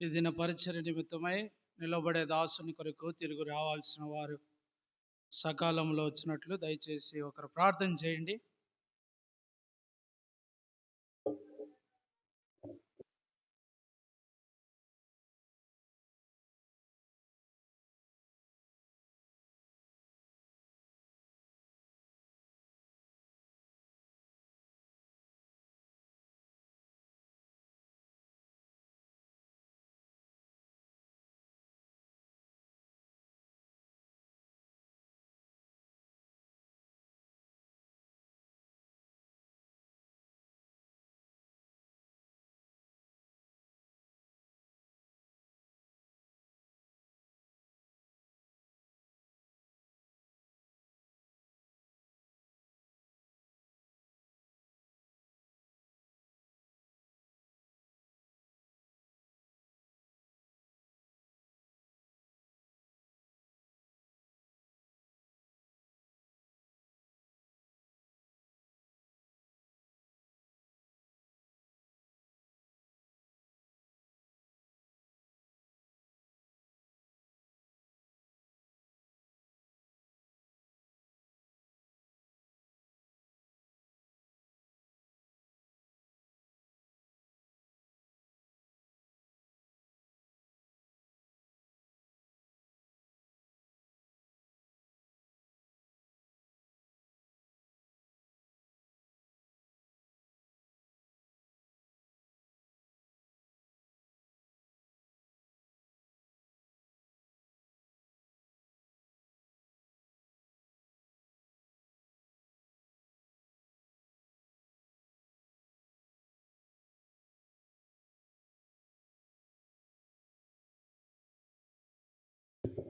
ఈ దిన పరిచర్య నిమిత్తమై నిలబడే దాసుని కొరకు తిరిగి రావాల్సిన వారు సకాలంలో వచ్చినట్లు దయచేసి ఒకరు ప్రార్థన చేయండి.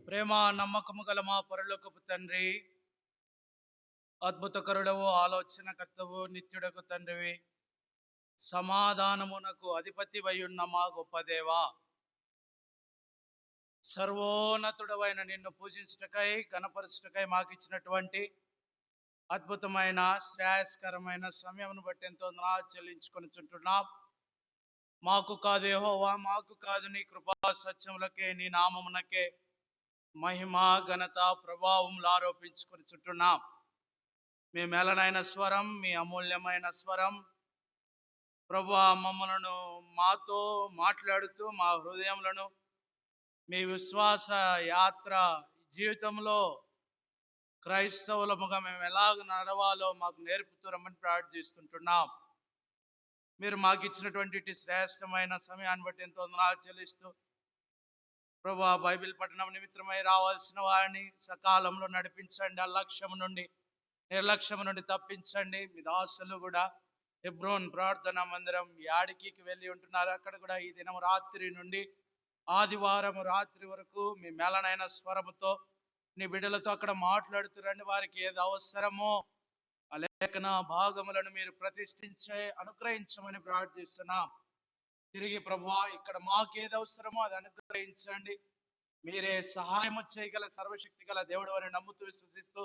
ప్రేమ నమ్మకము గల మా పరలోకపు తండ్రి, అద్భుతకరుడవు, ఆలోచనకర్తవు, నిత్యుడకు తండ్రివి, సమాధానమునకు అధిపతి ఉన్న మా గొప్ప దేవా, సర్వోన్నతుడవైన నిన్ను పూజించుటకై గణపరచుటకై మాకు ఇచ్చినటువంటి అద్భుతమైన శ్రేయస్కరమైన సమయమును బట్టి ఎంతో చెల్లించుకొని చుంటున్నాం. మాకు కాదు యెహోవా, మాకు కాదు, నీ కృపా సత్యములకే, నీ నామమునకే మహిమ ఘనత ప్రభావములు ఆరోపించుకొని చుంటున్నాం. మీ మేలనైన స్వరం, మీ అమూల్యమైన స్వరం ప్రభువా, మమ్మలను మాతో మాట్లాడుతూ మా హృదయములను మీ విశ్వాస యాత్ర జీవితంలో క్రైస్తవులముగా మేము ఎలాగ నడవాలో మాకు నేర్పుతురమని ప్రార్థిస్తుంటున్నాం. మీరు మాకు ఇచ్చినటువంటి శ్రేష్టమైన సమయాన్ని బట్టి ఎంతో చెల్లిస్తూ ప్రభువా, బైబిల్ పఠనం నిమిత్తమై రావాల్సిన వారిని సకాలంలో నడిపించండి. అలక్ష్యము నుండి, నిర్లక్ష్యము నుండి తప్పించండి. మీ దాసులు కూడా హెబ్రోన్ ప్రార్థనా మందిరం యాడికి వెళ్ళి ఉంటున్నారు. అక్కడ కూడా ఈ దినం రాత్రి నుండి ఆదివారం రాత్రి వరకు మీ మేలనైన స్వరముతో నీ బిడ్డలతో అక్కడ మాట్లాడుతురండి. వారికి ఏది అవసరమో ఆ లేఖన భాగములను మీరు ప్రతిష్ఠించే అనుగ్రహించమని ప్రార్థిస్తున్నాం. తిరిగి ప్రభువా, ఇక్కడ మాకు ఏది అవసరమో అది అనుగ్రహించండి. మీరే సహాయము చేయగల సర్వశక్తి గల దేవుడు అని నమ్ముతూ విశ్వసిస్తూ,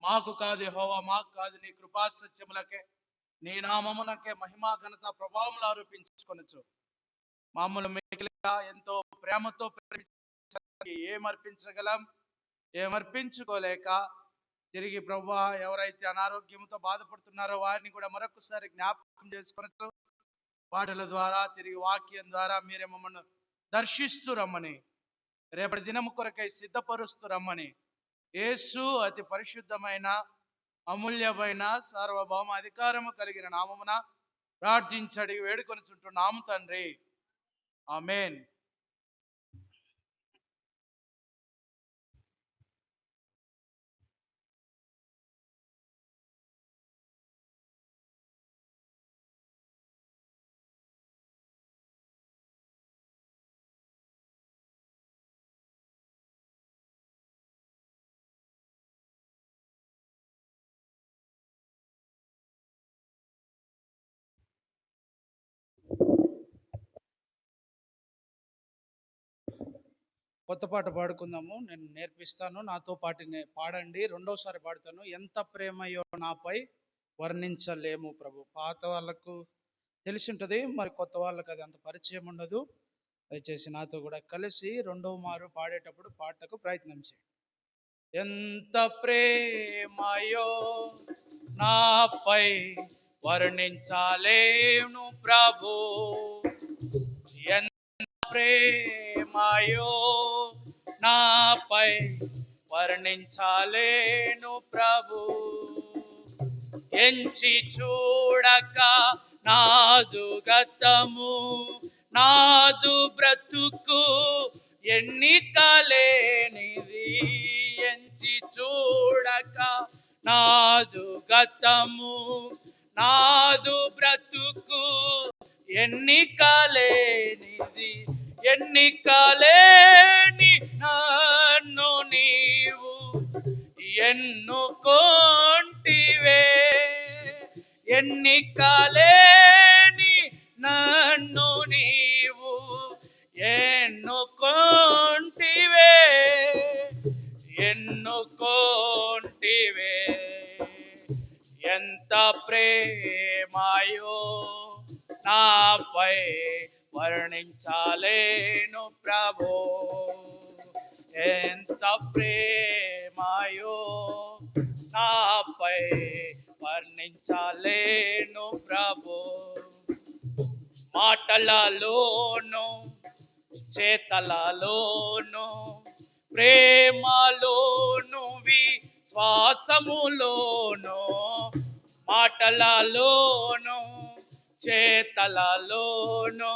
మాకు కాదు యెహోవా, మాకు కాదు, నీ కృపా సత్యములకే, నీ నామమునకే మహిమా ఘనత ప్రభావములు ఆరోపించుకొనొచ్చు. మామూలు మిగిలిగా ఎంతో ప్రేమతో ఏమర్పించగలం, ఏమర్పించుకోలేక తిరిగి ప్రభువా, ఎవరైతే అనారోగ్యంతో బాధపడుతున్నారో వారిని కూడా మరొకసారి జ్ఞాపకం చేసుకొనొచ్చు. పాటల ద్వారా, తిరిగి వాక్యం ద్వారా మీరే మమ్మల్ని దర్శిస్తూ రమ్మని, రేపటి దినము కొరకై సిద్ధపరుస్తూ రమ్మని యేసు అతి పరిశుద్ధమైన అమూల్యమైన సార్వభౌమ అధికారము కలిగిన నామమున ప్రార్థించడి వేడుకొనుచుంటున్నాము తండ్రి, ఆమేన్. కొత్త పాట పాడుకుందాము. నేను నేర్పిస్తాను, నాతో పాటు పాడండి. రెండోసారి పాడుతాను. ఎంత ప్రేమయో నాపై వర్ణించలేము ప్రభు. పాత వాళ్ళకు తెలిసి ఉంటుంది, మరి కొత్త వాళ్ళకు అది అంత పరిచయం ఉండదు. దయచేసి నాతో కూడా కలిసి రెండవ మారు పాడేటప్పుడు పాటకు ప్రయత్నం చేయండి. ఎంత ప్రేమయో నాపై వర్ణించాలేను ప్రభు, ఎంత ప్రేమయో నాపై వర్ణించాలేను ప్రభు. ఎంచి చూడక నాదు గతము, నాదు బ్రతుకు ఎన్నికలేనిది. ఎంచి చూడక నాదు గతము, నాదు బ్రతుకు ఎన్నికలేనిది. ఎన్నికలేని నన్ను నీవు ఎన్నుకొంటివే. ఎన్నికలేని నన్ను నీవు ఎన్నుకొంటివే, ఎన్నుకొంటివే. ఎంత ప్రేమయో నాపై వర్ణించాలేను ప్రభు, ఎంత ప్రేమయో నాపై వర్ణించాలేను ప్రభు. మాటలలోను చేతలలోను, ప్రేమలోను విశ్వాసములోను, మాటలలోను చేతలలోను,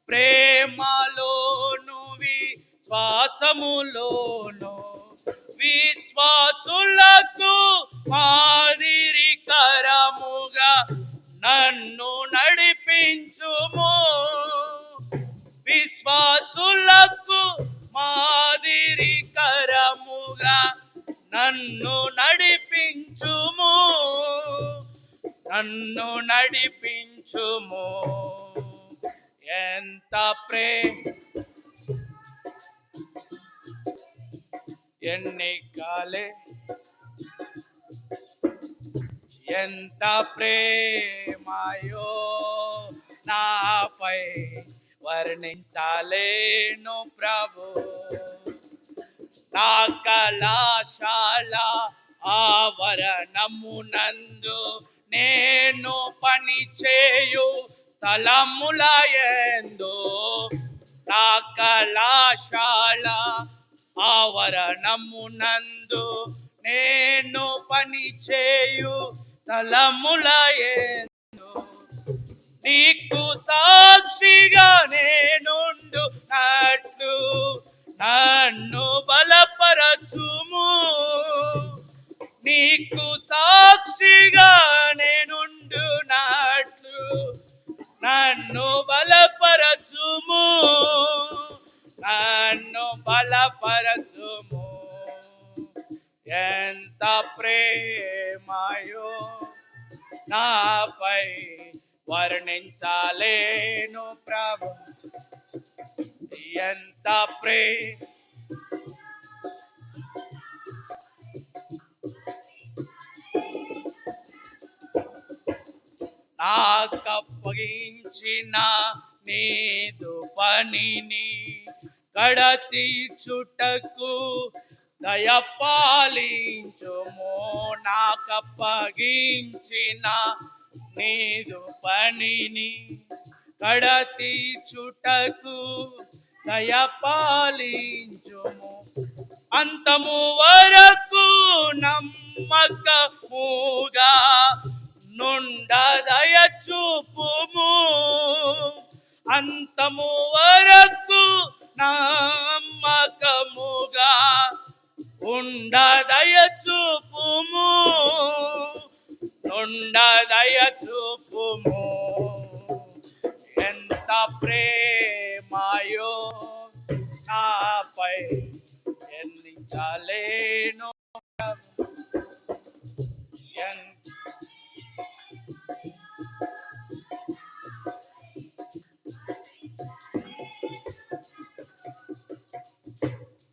ప్రేమలోను విశ్వాసములోను, విశ్వాసులకు మాదిరికరముగా నన్ను నడిపించుము. విశ్వాసులకు మాదిరికరముగా నన్ను నడిపించుము, నన్ను నడిపించుము. ఎంత ఎన్నికలే, ఎంత ప్రేమయో నాపై వర్ణించాలేను ప్రభు. నా కళాశాల ఆవరణమునందు నేను పనిచేయు స్థలములయందు, నా కళాశాల ఆవరణమునందు నేను పనిచేయు స్థలములయందు, నీకు సాక్షిగా నేనుండునట్లు నన్ను బలపరచుము. నీకు సాక్షిగా నేనుండునట్లు నన్ను బలపరచుము, నన్ను బలపరచుము. ఎంత ప్రేమయో నాపై వర్ణించాలేను ప్రభు, ఎంత నాకప్పగించిన నీదు పనిని కడతీర్చుటకు దయపాలించుము. నాకప్పగించిన నీదు పనిని కడతీర్చుటకు దయపాలించుము. అంతము వరకు నమ్మకముగా నుండ దయచూపుము. అంతము వరకు నమ్మకముగా ఉండ దయచూపుము, నుండ దయచూపుము. ఎంత ప్రేమయో నాపై వర్ణించాలేను.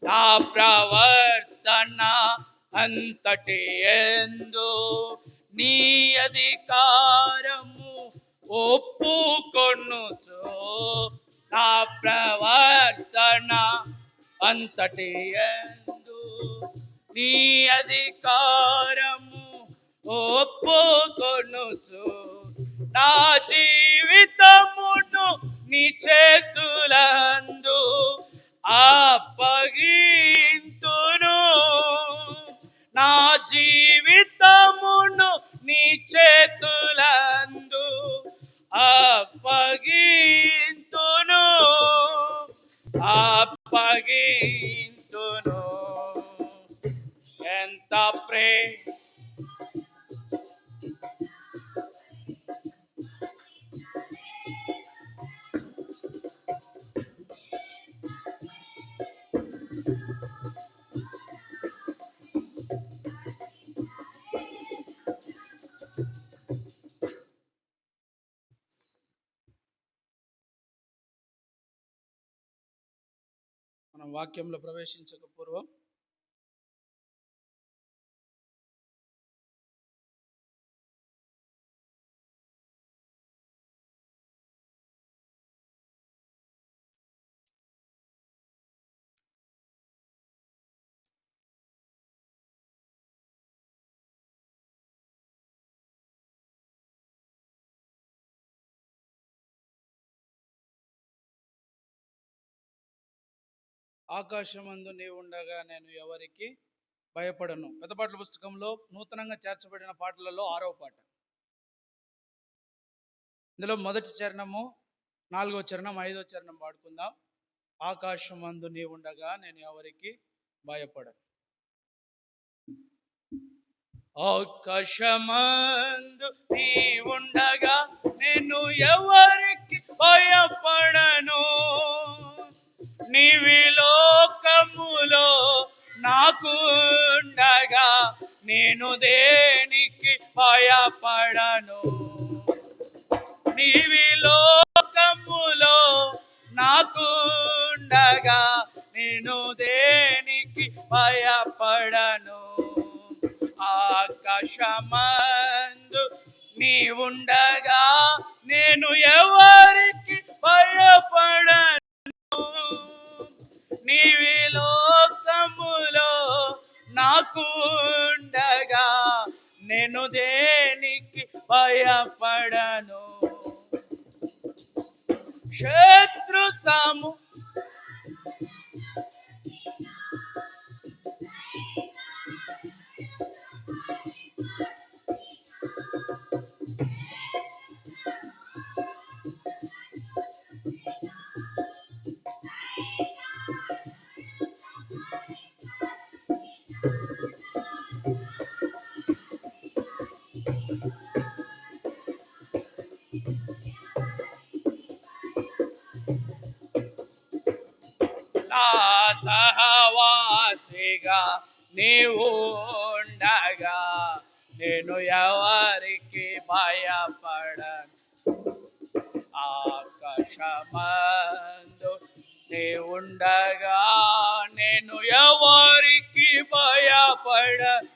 నా ప్రవర్తన అంతటి యందు నీ అధికారము ఒప్పుకొనుచు, నా ప్రవర్తన అంతటి యందు నీ అధికారము ఒప్పుకొనుచు నా జీవితమును నీ చేతులందు అప్పగింతును. నా జీవితమును నీ చేతులందు అప్పగింతును అప్పగింతును. ఎంత మనం వాక్యంలో ప్రవేశించక పూర్వం ఆకాశమందు నీవు ఉండగా నేను ఎవరికి భయపడను. పెద్దపాటల పుస్తకంలో నూతనంగా చేర్చబడిన పాటలలో 6వ పాట. ఇందులో మొదటి చరణము, 4వ చరణం, 5వ చరణం పాడుకుందాం. ఆకాశమందు నీవు ఉండగా నేను ఎవరికి భయపడను. ఆకాశమందు నీవు ఉండగా నేను ఎవరికి భయపడను. నీవి లోకములో నాకుండగా నేను దేనికి భయపడను. నీవి లోకములో నాకుండగా నేను దేనికి భయపడను. ఆకాశమందు నీవుండగా నేను ఎవరికి భయపడను. నీవి లోకములో నాకుండగా నేను దేనికి భయపడను. శత్రు సాము సహవాసిగా నీవు ఉండగా నేను ఎవరికి భయపడను. ఆకాశమందు నీవు ఉండగా నేను ఎవరికి భయపడను.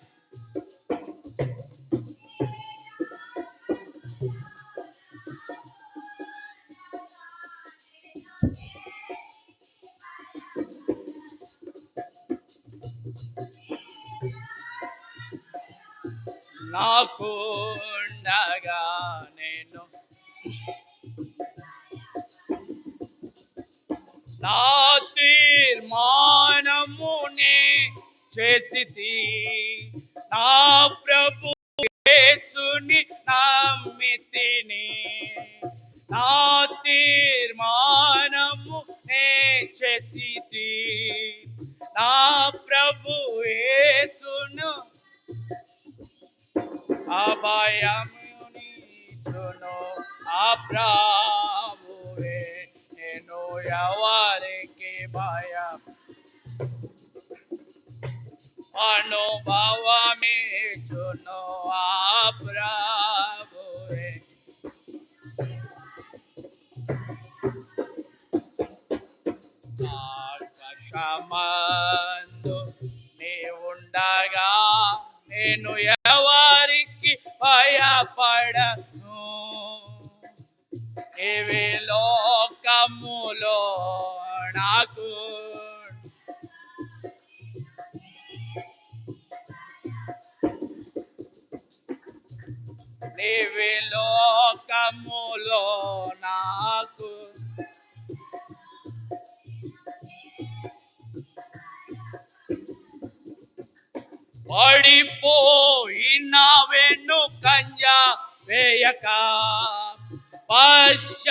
నాకు ఉండగా నేను నా తీర్మానమునే చేసితి. నా ప్రభు యేసుని నమ్మితిని. నా తీర్మానమునే చేసితి. నా ప్రభు యేసును అభయమునిచును. ఆ ప్రభువే నేను ఎవరికి భయం అనుభవమిచును. ఆ ప్రభువే ఆకాశమందు నీవుండగా నేను ఎవరికి భయపడను. నీవే లోకములో నాకు నీవే లోకములో నాకు పడిపోయిన వెనుకంజ వేయక పశ్చాత్తాపపడి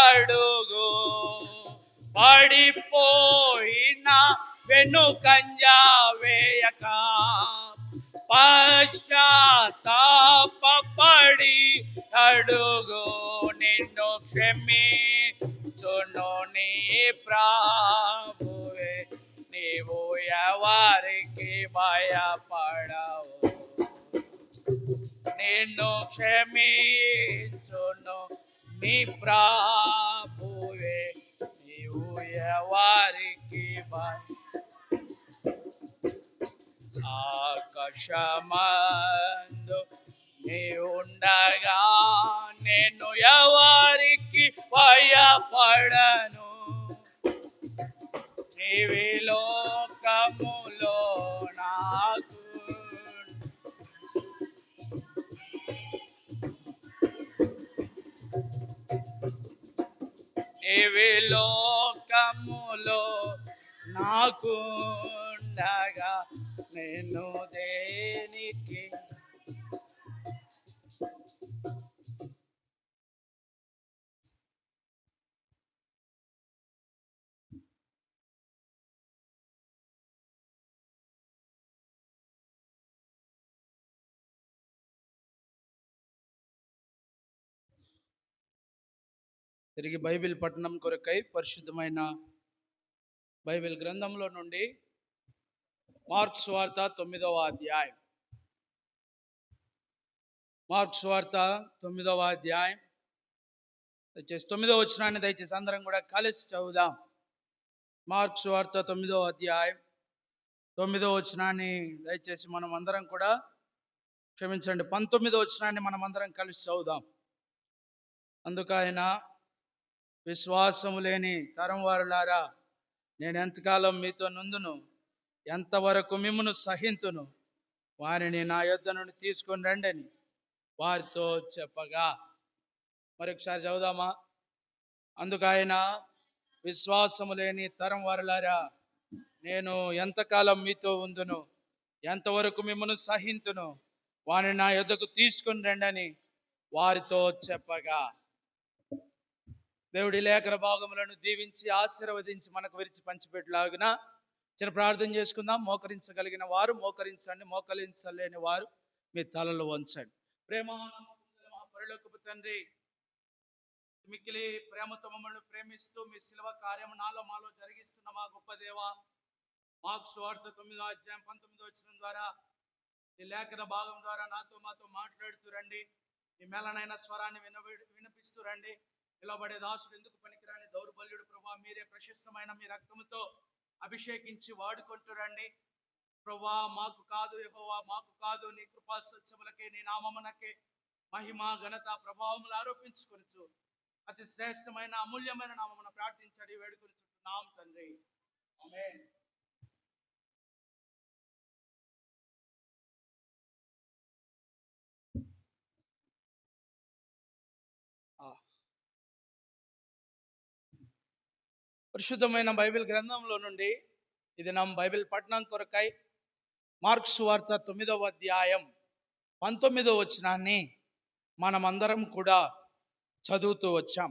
అడుగు పడిపోయిన వెనుకంజ వేయక పశ్చాత్తాపపడి అడుగు నిన్ను క్షమించును నీ ప్రభువే నీవు ఎవరికి భయపడవు నిన్ను క్షమించును నీ ప్రభువే నీవు ఎవరికి ఆకాశమందు నీ ఉండగా నేను ఎవరికి భయపడను నీవే లోకములో నాకు నీవే లోకములో నాకు ఉండగా నేను దేనికి తిరిగి బైబిల్ పఠనం కొరకై పరిశుద్ధమైన బైబిల్ గ్రంథంలో నుండి మార్క్స్ వార్త 9వ అధ్యాయం మార్క్స్ వార్త 9వ అధ్యాయం దయచేసి 9వ వచనాన్ని దయచేసి అందరం కూడా కలిసి చదువుదాం. మార్క్స్ వార్త 9వ అధ్యాయం 9వ వచనాన్ని దయచేసి మనం అందరం కూడా క్షమించండి 19వ వచనాన్ని మనం అందరం కలిసి చదువుదాం. అందుకు ఆయన విశ్వాసము లేని తరం వారులారా నేను ఎంతకాలం మీతో నుందును ఎంతవరకు మిమ్మును సహింతును వారిని నా యొద్ద నుండి తీసుకొని రండి అని వారితో చెప్పగా మరొకసారి చదువుదామా. అందుకు ఆయన విశ్వాసము లేని తరం వారులారా నేను ఎంతకాలం మీతో ఉందును ఎంతవరకు మిమ్మును సహింతును వారిని నా యొద్దకు తీసుకొని రండి అని వారితో చెప్పగా దేవుడి లేఖన భాగములను దీవించి ఆశీర్వదించి మనకు విరిచి పంచిపెట్టలాగున చిన్న ప్రార్థన చేసుకుందాం. మోకరించగలిగిన వారు మోకరించండి, మోకరించలేని వారు మీ తలలు వంచండి. ప్రేమ పరలోకపు తండ్రి మిక్కిలి ప్రేమతో మమ్మల్ని ప్రేమిస్తూ మీ శిలువ కార్యము నాలో మాలో జరిగిస్తున్న మా గొప్ప దేవ మార్క్స్ వార్త 9వ అధ్యాయం 19వ వచనం ద్వారా ఈ లేఖన భాగం ద్వారా మాతో మాట్లాడుతూ రండి. మీ మేలనైన స్వరాన్ని వినిపిస్తూ రండి. నిలబడే దాసుడు ఎందుకు పనికిరాని దౌర్బల్యుడు ప్రభా మీరే ప్రశస్తమైన మీ రక్తముతో అభిషేకించి వాడుకుంటూ రండి ప్రభా. మాకు కాదు యెహోవా, మాకు కాదు, నీ కృపా సత్యములకే నీ నామమునకే మహిమ ఘనత ప్రభావములు ఆరోపించుకొనుచు అతి శ్రేష్టమైన అమూల్యమైన నామమున ప్రార్థించడి వేడుకొనుచున్నాం తండ్రి, ఆమేన్. పరిశుద్ధమైన బైబిల్ గ్రంథంలో నుండి ఇది నా బైబిల్ పఠనం కొరకై మార్క్స్ వార్త 9వ అధ్యాయం 19వ వచనాన్ని మనమందరం కూడా చదువుతూ వచ్చాం.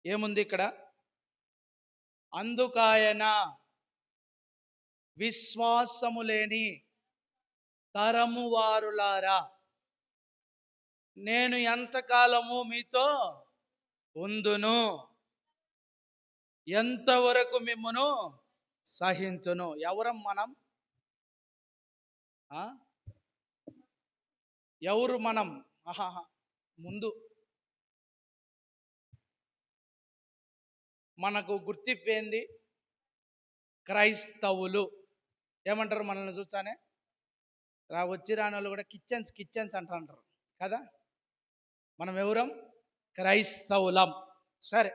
ఏముంది ఇక్కడ? అందుకాయన విశ్వాసము లేని తరము వారులారా నేను ఎంతకాలము మీతో ఉందును ఎంతవరకు మిమ్మును సహించును. ఎవరం మనం? ఎవరు మనం? ముందు మనకు గుర్తింపు ఏంది? క్రైస్తవులు. ఏమంటారు మనల్ని చూసానే? వచ్చి రాని వాళ్ళు కూడా కిచెన్స్ అంటారు కదా. మనం ఎవరం? క్రైస్తవులం. సరే,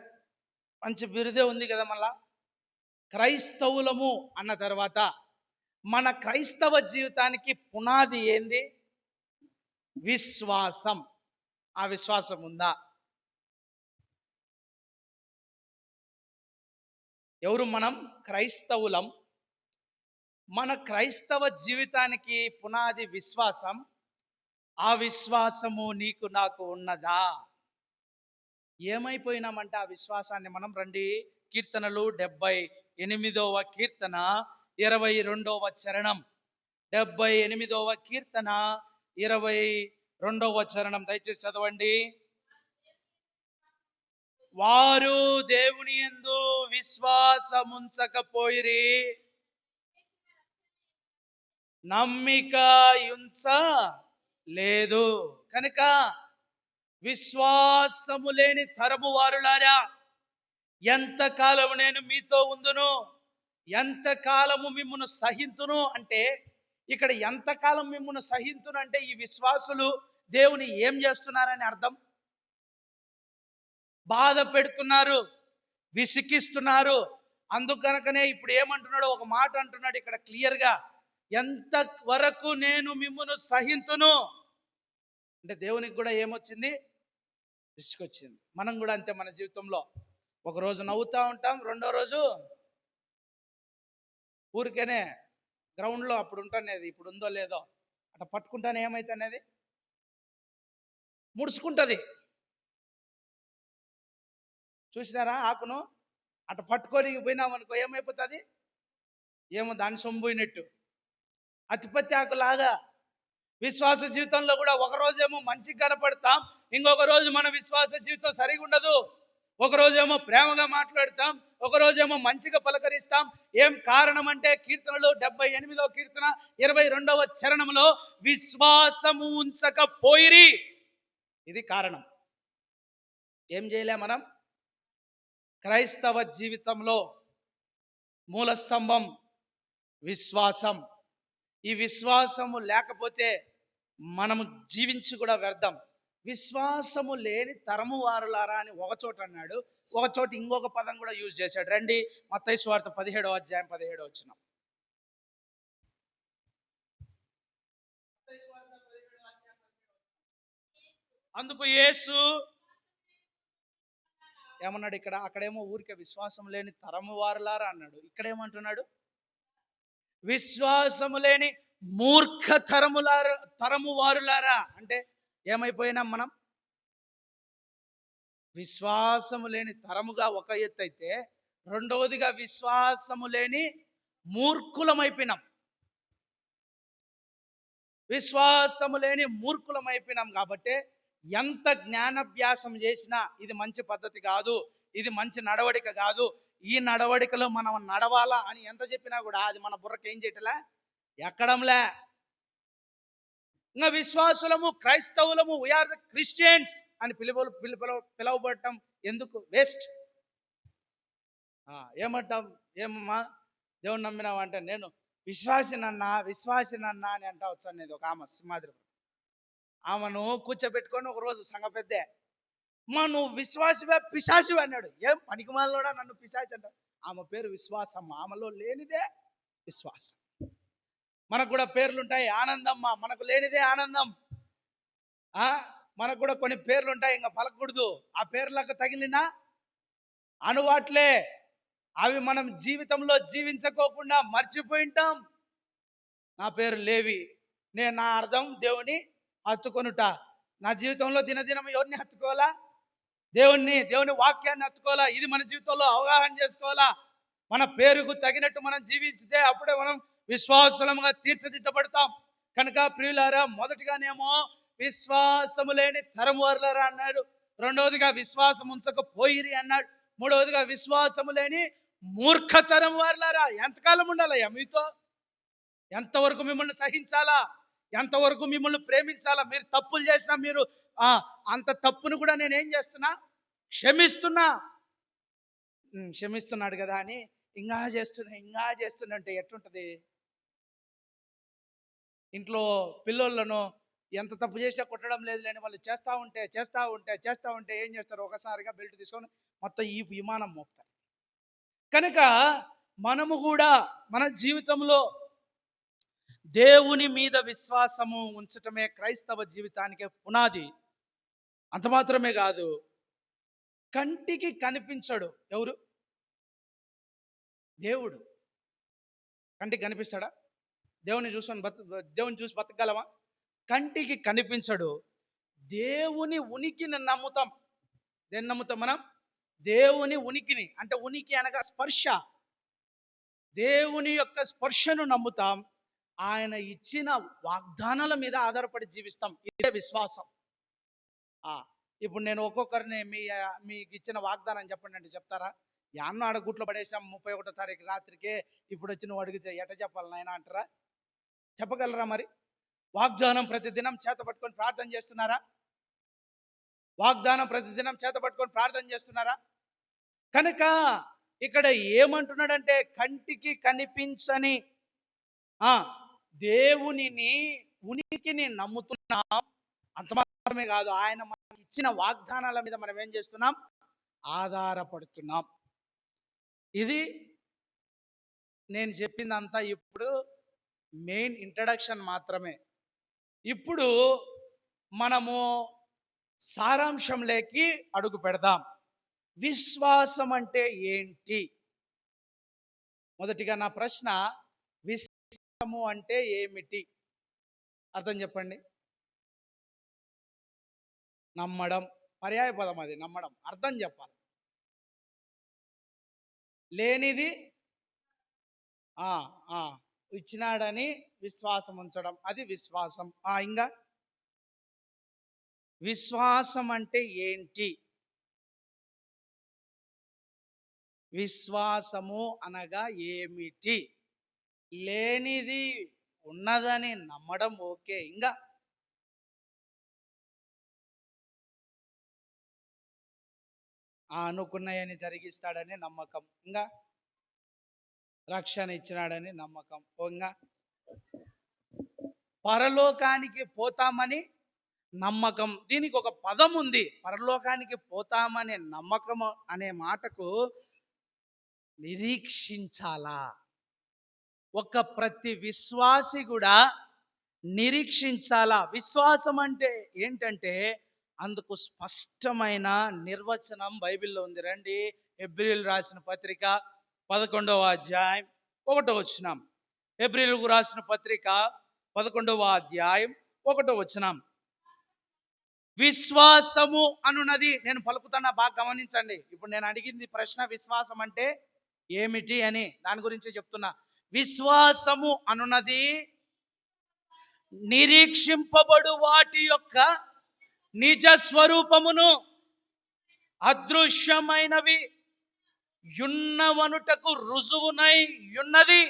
మంచి బిరుదే ఉంది కదా. మళ్ళా క్రైస్తవులము అన్న తర్వాత మన క్రైస్తవ జీవితానికి పునాది ఏంది? విశ్వాసం. ఆ విశ్వాసం ఉందా? ఎవరు మనం? క్రైస్తవులం. మన క్రైస్తవ జీవితానికి పునాది విశ్వాసం. ఆ విశ్వాసము నీకు నాకు ఉన్నదా? ఏమైపోయినామంటే ఆ విశ్వాసాన్ని మనం రండి. కీర్తనలు 78వ కీర్తన 22వ చరణం. 78వ కీర్తన 22వ చరణం దయచేసి చదవండి. వారు దేవుని యందు విశ్వాసముంచకపోయిరి, నమ్మిక ఉంచ లేదు. కనుక విశ్వాసము లేని తరము వారులారా, ఎంతకాలము నేను మీతో ఉందును, ఎంతకాలము మిమ్మును సహింతును అంటే, ఇక్కడ ఎంతకాలం మిమ్మును సహింతును అంటే ఈ విశ్వాసులు దేవుని ఏం చేస్తున్నారని అర్థం? బాధ పెడుతున్నారు, విసికిస్తున్నారు. అందుకనకనే ఇప్పుడు ఏమంటున్నాడో ఒక మాట అంటున్నాడు ఇక్కడ క్లియర్గా. ఎంత వరకు నేను మిమ్మును సహింతును అంటే దేవునికి కూడా ఏమొచ్చింది? విసుకొచ్చింది. మనం కూడా అంతే. మన జీవితంలో ఒకరోజు నవ్వుతూ ఉంటాం, రెండో రోజు ఊరికేనే గ్రౌండ్లో అప్పుడు ఉంటానేది, ఇప్పుడు ఉందో లేదో అట్లా పట్టుకుంటానే ఏమైతే ముడుచుకుంటుంది. చూసినారా ఆకును? అట్లా పట్టుకొని పోయినామనుకో ఏమైపోతుంది? ఏమో దాని సొంబోయినట్టు అతిపత్తి ఆకులాగా విశ్వాస జీవితంలో కూడా ఒకరోజేమో మంచిగా కనపడతాం, ఇంకొక రోజు మన విశ్వాస జీవితం సరిగా ఉండదు. ఒకరోజేమో ప్రేమగా మాట్లాడతాం, ఒకరోజేమో మంచిగా పలకరిస్తాం. ఏం కారణం అంటే కీర్తనలు 78వ కీర్తన 22వ చరణంలో విశ్వాసము ఉంచకపోయిరి. ఇది కారణం. ఏం చేయలే మనం? క్రైస్తవ జీవితంలో మూలస్తంభం విశ్వాసం. ఈ విశ్వాసము లేకపోతే మనము జీవించి కూడా వ్యర్థం. విశ్వాసము లేని తరము వారులారా అని ఒకచోట అన్నాడు, ఒకచోట ఇంకొక పదం కూడా యూజ్ చేశాడు. రండి, మత్తయి సువార్త 17వ అధ్యాయం 17వ వచనం. అందుకు యేసు ఏమన్నాడు? ఇక్కడ అక్కడేమో ఊరికే విశ్వాసం లేని తరము వారులారా అన్నాడు. ఇక్కడ ఏమంటున్నాడు? విశ్వాసము లేని మూర్ఖ తరము వారులారా. అంటే ఏమైపోయినాం మనం? విశ్వాసము లేని తరముగా ఒక ఎత్తు అయితే, రెండవదిగా విశ్వాసము లేని మూర్ఖులమైపోయినాం. విశ్వాసము లేని మూర్ఖులమైపోయినాం కాబట్టి ఎంత జ్ఞానాభ్యాసం చేసినా ఇది మంచి పద్ధతి కాదు, ఇది మంచి నడవడిక కాదు, ఈ నడవడికలో మనం నడవాలా అని ఎంత చెప్పినా కూడా అది మన బుర్రకి ఏం చేయటలే, ఎక్కడంలే. ఇంకా విశ్వాసులము, క్రైస్తవులము, వీఆర్ ద క్రిస్టియన్స్ అని పిలవబడటం ఎందుకు? వేస్ట్. ఏమంటాం? ఏమమ్మా దేవుని నమ్మినావా అంటే, నేను విశ్వాసినన్నా అని అంటా వచ్చాను. నేను ఒక ఆమె సింహాద్రి, ఆమెను కూర్చోబెట్టుకొని ఒకరోజు సంఘ పెద్దే, మా నువ్వు విశ్వాసివే పిశాసివే అన్నాడు. ఏం పనికిమాలోడా నన్ను పిశాచి అంటావు? ఆమె పేరు విశ్వాసం. ఆమెలో లేనిదే విశ్వాసం. మనకు కూడా పేర్లుంటాయి. ఆనందమ్మ, మనకు లేనిదే ఆనందం. మనకు కూడా కొన్ని పేర్లు ఉంటాయి, ఇంకా పలకూడదు. ఆ పేర్లకు తగిలిన అనువాట్లే, అవి మనం జీవితంలో జీవించుకోకుండా మర్చిపోయింటాం. నా పేరు లేవి, నేను నా అర్థం దేవుని హత్తుకొనుట. నా జీవితంలో దినదినం ఎవరిని హత్తుకోవాలా? దేవుని వాక్యాన్ని హత్తుకోవాలా. ఇది మన జీవితంలో అవగాహన చేసుకోవాలా. మన పేరుకు తగినట్టు మనం జీవించితే అప్పుడే మనం విశ్వాసముగా తీర్చిదిద్దబడతాం. కనుక ప్రియులారా, మొదటిగానేమో విశ్వాసము లేని తరము వారులారా అన్నాడు. రెండవదిగా విశ్వాసం ఉంచకపోయిరి అన్నాడు. మూడవదిగా విశ్వాసము లేని మూర్ఖతరం వారులారా. ఎంతకాలం ఉండాలయ్యా మీతో? ఎంతవరకు మిమ్మల్ని సహించాలా? ఎంతవరకు మిమ్మల్ని ప్రేమించాలా? మీరు తప్పులు చేసినా, మీరు అంత తప్పును కూడా నేనేం చేస్తున్నా? క్షమిస్తున్నాడు కదా అని ఇంకా చేస్తున్నా అంటే ఎట్లుంటది? ఇంట్లో పిల్లోళ్ళను ఎంత తప్పు చేసినా కొట్టడం లేదు లేని వాళ్ళు చేస్తూ ఉంటే ఏం చేస్తారు? ఒకసారిగా బెల్ట్ తీసుకొని మొత్తం ఈ విమానం మోపుతారు. కనుక మనము కూడా మన జీవితంలో దేవుని మీద విశ్వాసము ఉంచటమే క్రైస్తవ జీవితానికి పునాది. అంత మాత్రమే కాదు, కంటికి కనిపించడు. ఎవరు? దేవుడు. కంటికి కనిపిస్తాడా? దేవుని చూసి బతకగలమా? కంటికి కనిపించడు. దేవుని ఉనికిని నమ్ముతాం. దేన్ని నమ్ముతాం మనం? దేవుని ఉనికిని. అంటే ఉనికి అనగా స్పర్శ. దేవుని యొక్క స్పర్శను నమ్ముతాం. ఆయన ఇచ్చిన వాగ్దానాల మీద ఆధారపడి జీవిస్తాం. ఇదే విశ్వాసం. ఇప్పుడు నేను ఒక్కొక్కరిని మీకు ఇచ్చిన వాగ్దానం చెప్పండి అంటే చెప్తారా? యాన్న ఆడగుట్లో పడేసాం 31వ తారీఖు రాత్రికే, ఇప్పుడు వచ్చి నువ్వు అడిగితే ఎట చెప్పాలి నాయన అంటారా? చెప్పగలరా? మరి వాగ్దానం ప్రతిదినం చేత పట్టుకొని ప్రార్థన చేస్తున్నారా? వాగ్దానం ప్రతిదినం చేత పట్టుకొని ప్రార్థన చేస్తున్నారా? కనుక ఇక్కడ ఏమంటున్నాడంటే, కంటికి కనిపించని దేవునిని ఉనికిని నమ్ముతున్నాం. అంత మాత్రమే కాదు, ఆయన మనకి ఇచ్చిన వాగ్దానాల మీద మనం ఏం చేస్తున్నాం? ఆధారపడుతున్నాం. ఇది నేను చెప్పిందంతా ఇప్పుడు మెయిన్ ఇంట్రడక్షన్ మాత్రమే. ఇప్పుడు మనము సారాంశంలోకి అడుగు పెడదాం. విశ్వాసం అంటే ఏంటి? మొదటిగా నా ప్రశ్న, విశ్వాసము అంటే ఏమిటి? అర్థం చెప్పండి. నమ్మడం, పర్యాయ పదం అది. నమ్మడం అర్థం చెప్పాలి. లేనిది ఇచ్చినాడని విశ్వాసం ఉంచడం, అది విశ్వాసం. ఇంకా విశ్వాసం అంటే ఏంటి? విశ్వాసము అనగా ఏమిటి? లేనిది ఉన్నదని నమ్మడం ఓకే. ఇంకా అనుకున్నాయని జరిగిస్తాడని నమ్మకం. ఇంకా రక్షణ ఇచ్చినాడని నమ్మకం. ఇంకా పరలోకానికి పోతామని నమ్మకం. దీనికి ఒక పదం ఉంది. పరలోకానికి పోతామనే నమ్మకము అనే మాటకు నిరీక్షించాలా. ప్రతి విశ్వాసి కూడా నిరీక్షించాలా. విశ్వాసం అంటే ఏంటంటే అందుకు స్పష్టమైన నిర్వచనం బైబిల్లో ఉంది. రండి, హెబ్రీయులకు రాసిన పత్రిక 11వ అధ్యాయం 1వ వచనం. హెబ్రీయులకు రాసిన పత్రిక 11వ అధ్యాయం 1వ వచనం. విశ్వాసము అనున్నది నేను పలుకుతున్నా, బాగా గమనించండి. ఇప్పుడు నేను అడిగింది ప్రశ్న, విశ్వాసం అంటే ఏమిటి అని. దాని గురించి చెప్తున్నా. విశ్వాసము అనున్నది నిరీక్షింపబడు వాటి యొక్క నిజ స్వరూపమును అదృశ్యమైనవి యున్నవనుటకు రుజువునై ఉన్నది.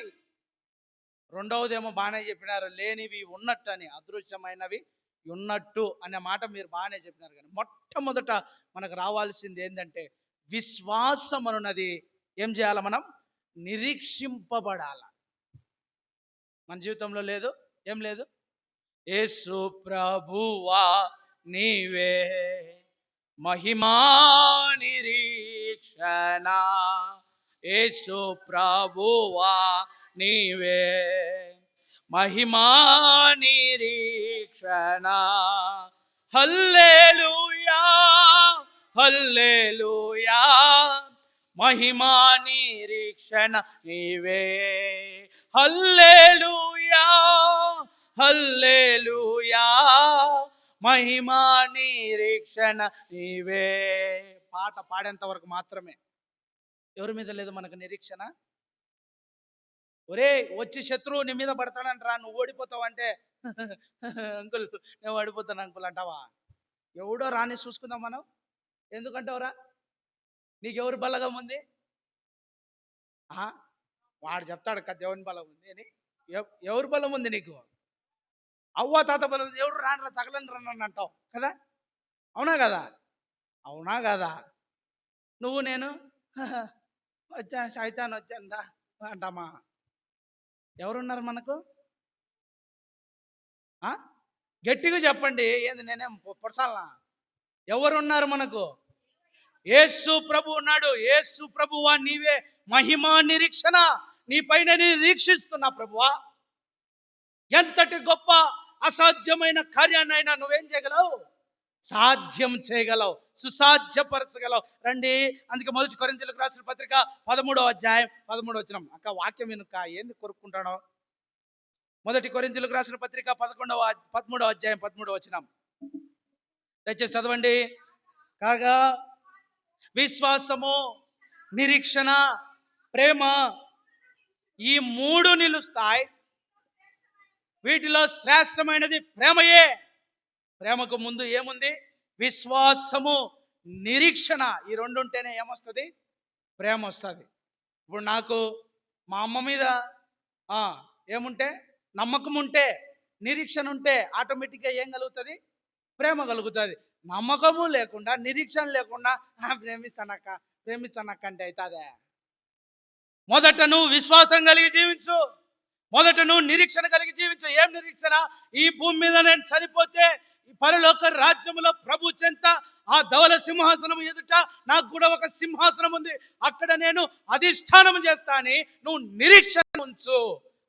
రెండవదేమో బాగానే చెప్పినారు, లేనివి ఉన్నట్టు అని. అదృశ్యమైనవి ఉన్నట్టు అనే మాట మీరు బాగానే చెప్పినారు. కానీ మొట్టమొదట మనకు రావాల్సింది ఏంటంటే, విశ్వాసం అనున్నది ఏం చేయాలి? మనం నిరీక్షింపబడాల. మన జీవితంలో లేదు, ఏం లేదు. యేసు ప్రభువా నీవే మహిమా నిరీక్షణ, యేసు ప్రభువా నీవే మహిమా నిరీక్షణ. హల్లెలూయా హల్లెలూయా మహిమా నిరీక్షణ నీవే. హల్లెలూయా హల్లెలూయా మహిమా నిరీక్షణ నీవే. పాట పాడేంత వరకు మాత్రమే. ఎవరి మీద లేదు మనకు నిరీక్షణ? ఒరే, వచ్చి శత్రువు నీ మీద పడతాడంటరా, నువ్వు ఓడిపోతావు అంటే అంకుల్ నేను ఓడిపోతాను అంకుల్ అంటావా? ఎవడో రాని చూసుకుందాం మనం. ఎందుకంటావురా? నీకెవరు బలగం ఉంది? వాడు చెప్తాడు కదా దేవుని బలం ఉంది అని. ఎవరు బలం ఉంది నీకు? అవ్వ తాత బలం ఉంది. ఎవడు రానరా, తగలని రన్ అంటావు కదా? అవునా కదా? అవునా కదా? నువ్వు నేను వచ్చాను, సైతాన్ వచ్చాను రా అంటామా? ఎవరున్నారు మనకు? గట్టిగా చెప్పండి. ఏంది నేనేం పొడసాలనా? ఎవరున్నారు మనకు? యేసు ప్రభు ఉన్నాడు. యేసు ప్రభువా, నీవే మహిమ నిరీక్షణ, నీపైన నిరీక్షిస్తున్నా ప్రభువా. ఎంతటి గొప్ప అసాధ్యమైన కార్యాన్నైనా నువ్వేం చేయగలవు? సాధ్యం చేయగలవు, సుసాధ్యపరచగలవు. రండి, అందుకే 1 కొరింథీయులకు రాసిన పత్రిక 13వ అధ్యాయం 13వ వచనం. అక్క వాక్యం వెనుక ఏంది కొరుక్కుంటాడో? 1 కొరింథీయులకు రాసిన పత్రిక 13వ అధ్యాయం 13వ వచనం దయచేసి చదవండి. కాగా విశ్వాసము, నిరీక్షణ, ప్రేమ, ఈ 3 నిలుస్తాయి. వీటిలో శ్రేష్టమైనది ప్రేమయే. ప్రేమకు ముందు ఏముంది? విశ్వాసము, నిరీక్షణ. ఈ 2 ఉంటేనే ఏమొస్తుంది? ప్రేమ వస్తుంది. ఇప్పుడు నాకు మా అమ్మ మీద ఏముంటే, నమ్మకం ఉంటే, నిరీక్షణ ఉంటే ఆటోమేటిక్గా ఏం కలుగుతుంది? ప్రేమ కలుగుతుంది. నమ్మకము లేకుండా, నిరీక్షణ లేకుండా ప్రేమిస్తానక్క అంటే అవుతుందే? మొదట నువ్వు విశ్వాసం కలిగి జీవించు, మొదట నువ్వు నిరీక్షణ కలిగి జీవించు. ఏం నిరీక్షణ? ఈ భూమి మీద నేను చనిపోతే పరలోక రాజ్యములో ప్రభు చెంత ఆ ధవల సింహాసనం ఎదుట నాకు కూడా ఒక సింహాసనం ఉంది, అక్కడ నేను అధిష్టానం చేస్తా అని నువ్వు నిరీక్షణ ఉంచు.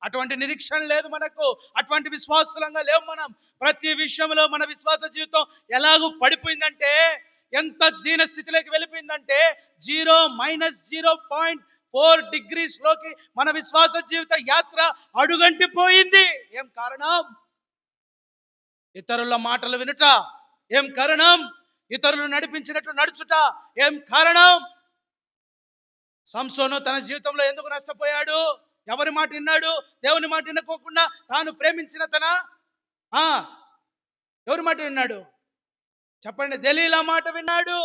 అటువంటి నిరీక్షణ లేదు మనకు. అటువంటి విశ్వాసులంగా లేవు మనం. ప్రతి విషయంలో మన విశ్వాస జీవితం ఎలాగూ పడిపోయిందంటే, ఎంత దీన స్థితిలోకి వెళ్ళిపోయిందంటే, 0-0.4 డిగ్రీస్ లోకి మన విశ్వాస జీవిత యాత్ర అడుగంటిపోయింది. ఏం కారణం? ఇతరుల మాటలు వినుట. ఏం కారణం? ఇతరులు నడిపించినట్టు నడుచుట. ఏం కారణం? సంసోను తన జీవితంలో ఎందుకు నష్టపోయాడు? ఎవరి మాట విన్నాడు? దేవుని మాట వినుకోకుండా తాను ప్రేమించిన ఎవరి మాట విన్నాడు? చెప్పండి. దెలీలా మాట విన్నాడు.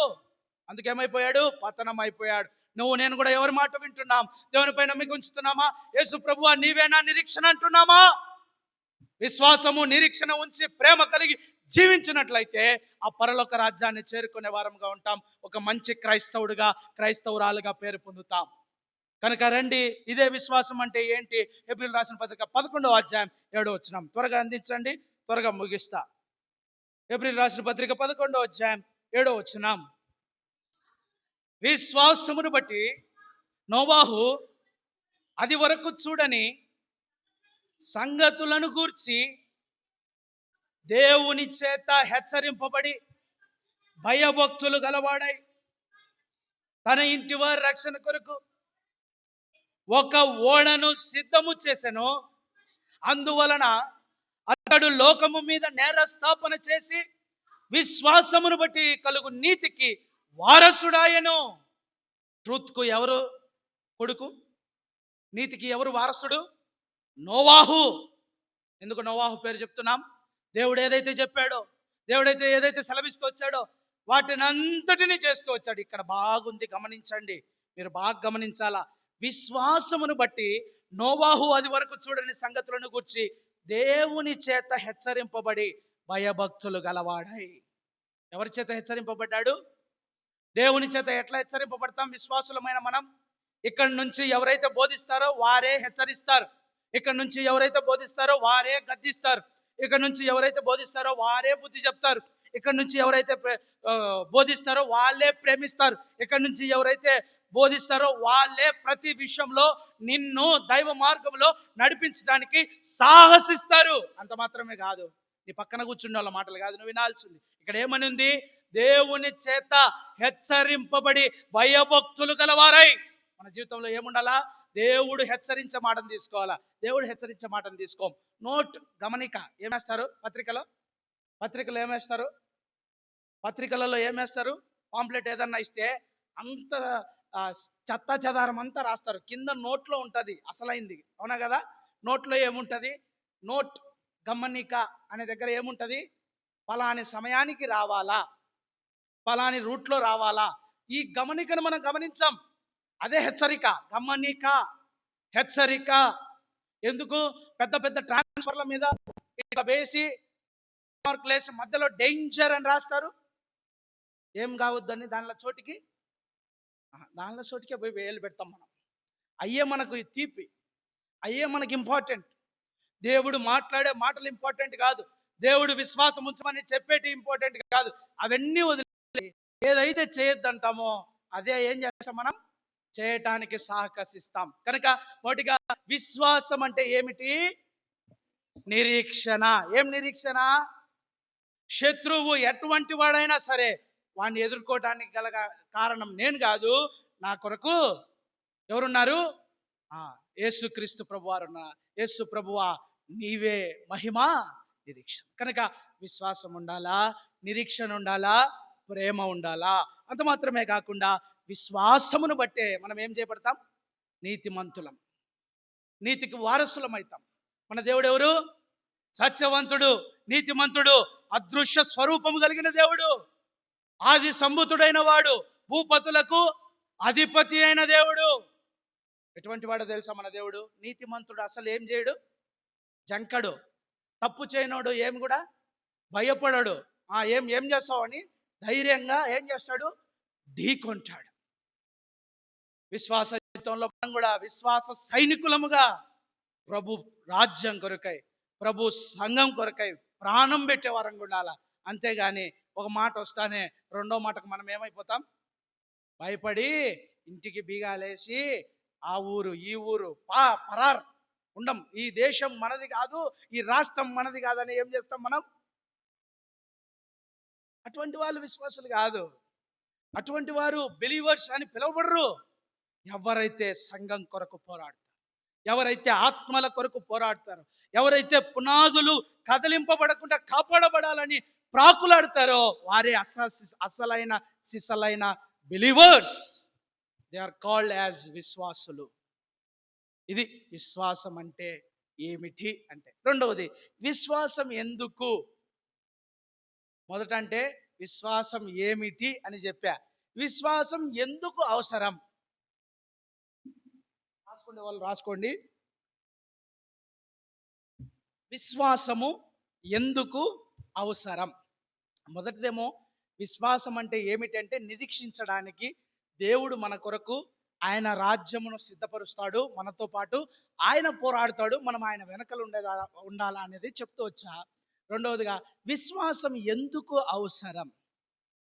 అందుకేమైపోయాడు? పతనం అయిపోయాడు. నువ్వు నేను కూడా ఎవరి మాట వింటున్నాం? దేవునిపై నమ్మిక ఉంచుతున్నామా? యేసు ప్రభువా, నీవే నా నిరీక్షణ అంటున్నామా? విశ్వాసము, నిరీక్షణ ఉంచి ప్రేమ కలిగి జీవించినట్లయితే ఆ పరలోక రాజ్యాన్ని చేరుకునే వారంగా ఉంటాం. ఒక మంచి క్రైస్తవుడిగా, క్రైస్తవురాలుగా పేరు పొందుతాం. కనుక రండి, ఇదే విశ్వాసం అంటే ఏంటి? హెబ్రీయులకు రాసిన పత్రిక 11వ అధ్యాయం 7వ వచనం. త్వరగా అందించండి, త్వరగా ముగిస్తా. హెబ్రీయులకు రాసిన పత్రిక 11వ అధ్యాయం 7వ వచనం. విశ్వాసమును బట్టి నోవాహు అది వరకు చూడని సంగతులను గూర్చి దేవుని చేత హెచ్చరింపబడి భయభక్తులు గలవాడై తన ఇంటి వారి రక్షణ కొరకు ఒక ఓడను సిద్ధము చేసెను. అందువలన అతడు లోకము మీద నేరస్థాపన చేసి విశ్వాసమును బట్టి కలుగు నీతికి వారసుడాయను. ట్రూత్కు ఎవరు కొడుకు? నీతికి ఎవరు వారసుడు? నోవాహు. ఎందుకు నోవాహు పేరు చెప్తున్నాం? దేవుడు ఏదైతే చెప్పాడో, దేవుడైతే ఏదైతే సెలవిస్తూ వచ్చాడో వాటిని అంతటినీ చేస్తూ వచ్చాడు. ఇక్కడ బాగుంది, గమనించండి, మీరు బాగా గమనించాలా. విశ్వాసమును బట్టి నోవాహు అది వరకు చూడని సంగతులను గూర్చి దేవుని చేత హెచ్చరింపబడి భయభక్తులు గలవాడై. ఎవరి చేత హెచ్చరింపబడ్డాడు? దేవుని చేత. ఎట్లా హెచ్చరింపబడతాం విశ్వాసులమైన మనం? ఇక్కడి నుంచి ఎవరైతే బోధిస్తారో వారే హెచ్చరిస్తారు. ఇక్కడ నుంచి ఎవరైతే బోధిస్తారో వారే గద్దిస్తారు. ఇక్కడ నుంచి ఎవరైతే బోధిస్తారో వారే బుద్ధి చెప్తారు. ఇక్కడ నుంచి ఎవరైతే బోధిస్తారో వాళ్ళే ప్రేమిస్తారు. ఇక్కడ నుంచి ఎవరైతే బోధిస్తారో వాళ్ళే ప్రతి విషయంలో నిన్ను దైవ మార్గంలో నడిపించడానికి సాహసిస్తారు. అంత మాత్రమే కాదు, నీ పక్కన కూర్చున్న వాళ్ళ మాటలు కాదు నువ్వు వినాల్సింది. ఇక్కడ ఏమని ఉంది? దేవుని చేత హెచ్చరింపబడి భయభక్తులు గలవారై. మన జీవితంలో ఏముండాలా? దేవుడు హెచ్చరించే మాటను తీసుకోవాలా. దేవుడు హెచ్చరించే మాటను తీసుకోం. నోట్, గమనిక. ఏమేస్తారు పత్రికలు ఏమేస్తారు? పత్రికలలో ఏమేస్తారు? పాంప్లెట్ ఏదన్నా ఇస్తే అంత చెత్త చెదారం అంతా రాస్తారు. కింద నోట్లో ఉంటుంది అసలైంది, అవునా కదా? నోట్లో ఏముంటుంది? నోట్, గమనిక అనే దగ్గర ఏముంటుంది? పలాని సమయానికి రావాలా, పలాని రూట్లో రావాలా. ఈ గమనికను మనం గమనించాం. అదే హెచ్చరిక. గమనిక, హెచ్చరిక. ఎందుకు? పెద్ద పెద్ద ట్రాన్స్ఫర్ల మీద ఇట్లా వేసి మార్కులు వేసి మధ్యలో డేంజర్ అని రాస్తారు. ఏం కావద్దని దానిలో చోటికే పోయి వేలు పెడతాం మనం. అయ్యే మనకు తీపి, అయ్యే మనకి ఇంపార్టెంట్. దేవుడు మాట్లాడే మాటలు ఇంపార్టెంట్ కాదు. దేవుడు విశ్వాసం ఉంచమని చెప్పేటి ఇంపార్టెంట్ కాదు. అవన్నీ వదిలి ఏదైతే చేయొద్దంటామో అదే ఏం చేస్తాం మనం? చేయటానికి సాహసిస్తాం. కనుక మొదటిగా విశ్వాసం అంటే ఏమిటి? నిరీక్షణ. ఏం నిరీక్షణ? శత్రువు ఎటువంటి వాడైనా సరే వాడిని ఎదుర్కోవడానికి గల కారణం నేను కాదు, నా కొరకు ఎవరున్నారు? యేసుక్రీస్తు ప్రభువారు. యేసు ప్రభువా నీవే మహిమ నిరీక్షణ. కనుక విశ్వాసం ఉండాలా, నిరీక్షణ ఉండాలా, ప్రేమ ఉండాలా. అంత మాత్రమే కాకుండా విశ్వాసమును బట్టే మనం ఏం చేయబడతాం? నీతిమంతులం, నీతికి వారసులం అవుతాం. మన దేవుడు ఎవరు? సత్యవంతుడు, నీతిమంతుడు, అదృశ్య స్వరూపము కలిగిన దేవుడు, ఆది సంభూతుడైన వాడు, భూపతులకు అధిపతి అయిన దేవుడు. ఎటువంటి వాడో తెలుసా మన దేవుడు? నీతిమంతుడు. అసలు ఏం చేయడు? జంకడు. తప్పు చేయనోడు ఏం కూడా భయపడడు. ఏం ఏం చేస్తావు అని ధైర్యంగా ఏం చేస్తాడు? ఢీకొంటాడు. విశ్వాస జీవితంలో మనం కూడా విశ్వాస సైనికులముగా ప్రభు రాజ్యం కొరకై, ప్రభు సంఘం కొరకై ప్రాణం పెట్టే వారంగా ఉండాలి. అంతేగాని ఒక మాట వస్తానే రెండో మాటకు మనం ఏమైపోతాం? భయపడి ఇంటికి బీగాలేసి ఆ ఊరు ఈ ఊరు పరార్ ఉండం. ఈ దేశం మనది కాదు, ఈ రాష్ట్రం మనది కాదని ఏం చేస్తాం మనం? అటువంటి వాళ్ళు విశ్వాసులు కాదు. అటువంటి వారు బిలీవర్స్ అని పిలువబడరు. ఎవరైతే సంఘం కొరకు పోరాడతారు, ఎవరైతే ఆత్మల కొరకు పోరాడతారో, ఎవరైతే పునాదులు కదిలింపబడకుండా కాపాడబడాలని ప్రాకులాడతారో వారే అసలైన సిసలైన believers. They are called as విశ్వాసులు. ఇది విశ్వాసం అంటే ఏమిటి అంటే. రెండవది, విశ్వాసం ఎందుకు? మొదట అంటే విశ్వాసం ఏమిటి అని చెప్పా. విశ్వాసం ఎందుకు అవసరం? రాసుకోండి, వాళ్ళు రాసుకోండి. విశ్వాసము ఎందుకు అవసరం? మొదటిదేమో విశ్వాసం అంటే ఏమిటంటే నిరీక్షించడానికి. దేవుడు మన కొరకు ఆయన రాజ్యమును సిద్ధపరుస్తాడు, మనతో పాటు ఆయన పోరాడుతాడు, మనం ఆయన వెనకలు ఉండాలా అనేది చెప్తూ వచ్చా. రెండవదిగా విశ్వాసం ఎందుకు అవసరం?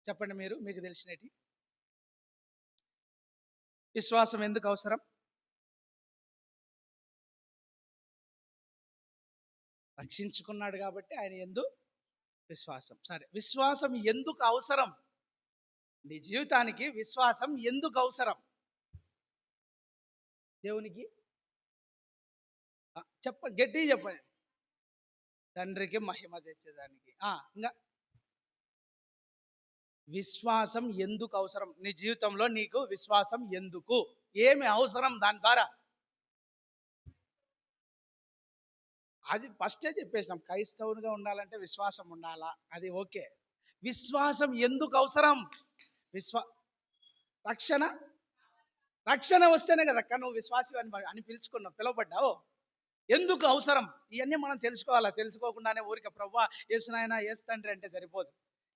చెప్పండి మీరు, మీకు తెలిసినటి. విశ్వాసం ఎందుకు అవసరం? రక్షించుకున్నాడు కాబట్టి ఆయన యందు విశ్వాసం. సరే, విశ్వాసం ఎందుకు అవసరం? నీ జీవితానికి విశ్వాసం ఎందుకు అవసరం? దేవునికి గట్టి చెప్పండి. తండ్రికి మహిమ తెచ్చేదానికి. ఇంకా విశ్వాసం ఎందుకు అవసరం? నీ జీవితంలో నీకు విశ్వాసం ఎందుకు? ఏమి అవసరం దాని ద్వారా? అది ఫస్టే చెప్పేసాం. క్రైస్తవునిగా ఉండాలంటే విశ్వాసం ఉండాలా, అది ఓకే. విశ్వాసం ఎందుకు అవసరం? రక్షణ వస్తేనే కదా నువ్వు విశ్వాసి అని పిలుచుకున్నావు, పిలువబడ్డావు. ఎందుకు అవసరం? ఇవన్నీ మనం తెలుసుకోవాలా. తెలుసుకోకుండానే ఊరికే ప్రభువా యేసునాయనా యేసు తండ్రి అంటే సరిపోదు.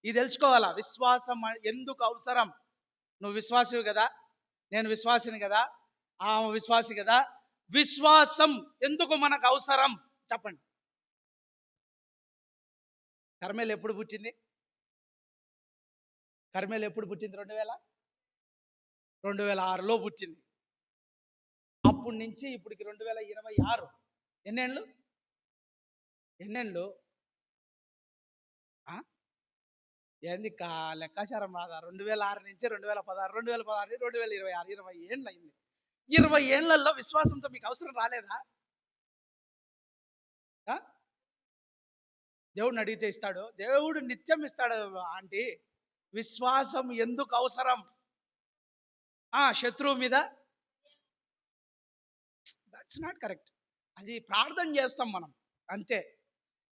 ఇది తెలుసుకోవాలా. విశ్వాసం ఎందుకు అవసరం? నువ్వు విశ్వాసివి కదా, నేను విశ్వాసిని కదా, విశ్వాసి కదా. విశ్వాసం ఎందుకు మనకు అవసరం చెప్పండి. కర్మేలు ఎప్పుడు పుట్టింది? కర్మేలు ఎప్పుడు పుట్టింది? 2006లో పుట్టింది. అప్పటి నుంచి ఇప్పటికి 2026. ఎన్నేళ్ళు? ఏంది లెక్కాచారం రాదా? 2006 నుంచి 2016, 2016, 2026, 20 ఏళ్ళు అయింది. 20 ఏళ్లలో విశ్వాసంతో మీకు అవసరం రాలేదా? దేవుడిని అడిగితే ఇస్తాడు, దేవుడు నిత్యం ఇస్తాడు. ఆంటీ, విశ్వాసం ఎందుకు అవసరం? శత్రువు మీద దట్స్ నాట్ కరెక్ట్. అది ప్రార్థన చేస్తాం మనం అంతే.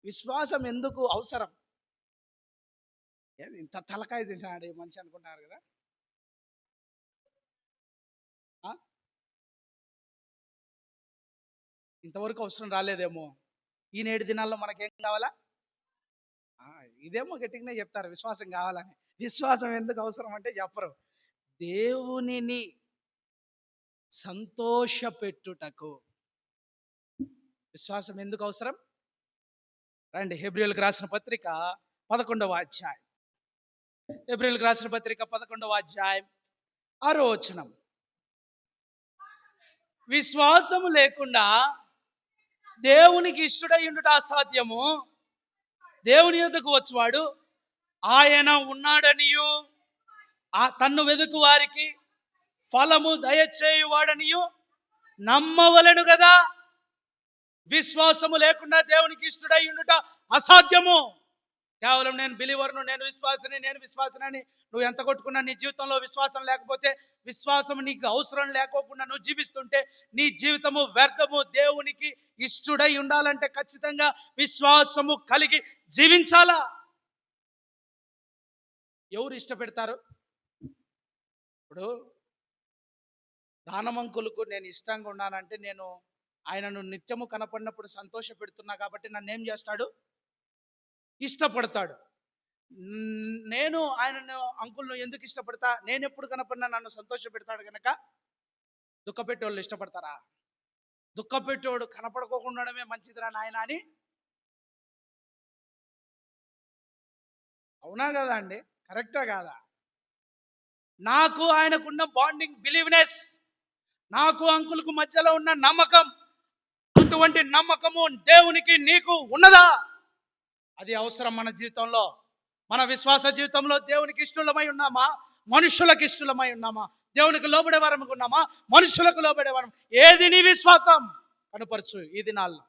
విశ్వాసం ఎందుకు అవసరం? ఇంత తలకాయ తింటాడు ఈ మనిషి అనుకుంటున్నారు కదా. ఇంతవరకు అవసరం రాలేదేమో. ఈ నేటి దినాల్లో మనకేం కావాలా? ఇదేమో గట్టిగానే చెప్తారు విశ్వాసం కావాలని. విశ్వాసం ఎందుకు అవసరం అంటే చెప్పరు. దేవునిని సంతోషపెట్టుటకు విశ్వాసం ఎందుకు అవసరం? రండి, హెబ్రీయులకు రాసిన పత్రిక 11వ అధ్యాయం. హెబ్రీయులకు రాసిన పత్రిక 11వ అధ్యాయం 6వ వచనం. విశ్వాసము లేకుండా దేవునికి ఇష్టడై ఉండుట అసాధ్యము. దేవుని యొద్దకు వచ్చువాడు ఆయన ఉన్నాడనియు తన్ను వెదుకు వారికి ఫలము దయచేయువాడనియు నమ్మవలెను కదా. విశ్వాసము లేకుండా దేవునికి ఇష్టడై ఉండుట అసాధ్యము. కేవలం నేను బిలీవర్ను, నేను విశ్వాసని నువ్వు ఎంత కొట్టుకున్నా నీ జీవితంలో విశ్వాసం లేకపోతే, విశ్వాసం నీకు అవసరం లేకోకుండా నువ్వు జీవిస్తుంటే నీ జీవితము వ్యర్థము. దేవునికి ఇష్టడై ఉండాలంటే ఖచ్చితంగా విశ్వాసము కలిగి జీవించాలా. ఎవరు ఇష్టపెడతారు? ఇప్పుడు దానమంకులకు నేను ఇష్టంగా ఉన్నానంటే, నేను ఆయనను నిత్యము కనపడినప్పుడు సంతోష పెడుతున్నా కాబట్టి నన్ను ఏం చేస్తాడు? ఇష్టపడతాడు. నేను ఆయనను అంకుల్ను ఎందుకు ఇష్టపడతా? నేను ఎప్పుడు కనపడినా నన్ను సంతోష పెడతాడు కనుక. దుఃఖపెట్టేవాళ్ళు ఇష్టపడతారా? దుఃఖపెట్టేవాడు కనపడుకోకుండానే మంచిదిరా నాయన అని. అవునా కదా అండి? కరెక్టా కాదా? నాకు ఆయనకున్న బాండింగ్, బిలీవ్నెస్, నాకు అంకుల్కు మధ్యలో ఉన్న నమ్మకం, అటువంటి నమ్మకము దేవునికి నీకు ఉన్నదా? అది అవసరం మన జీవితంలో. మన విశ్వాస జీవితంలో దేవునికి ఇష్టలమై ఉన్నామా? మనుషులకు ఇష్టలమై ఉన్నామా? దేవునికి లోబడే వారం ఉన్నామా? మనుషులకు లోబడే వారం? ఏది నీ విశ్వాసం? కనుపరచు ఈ దినాల్లో.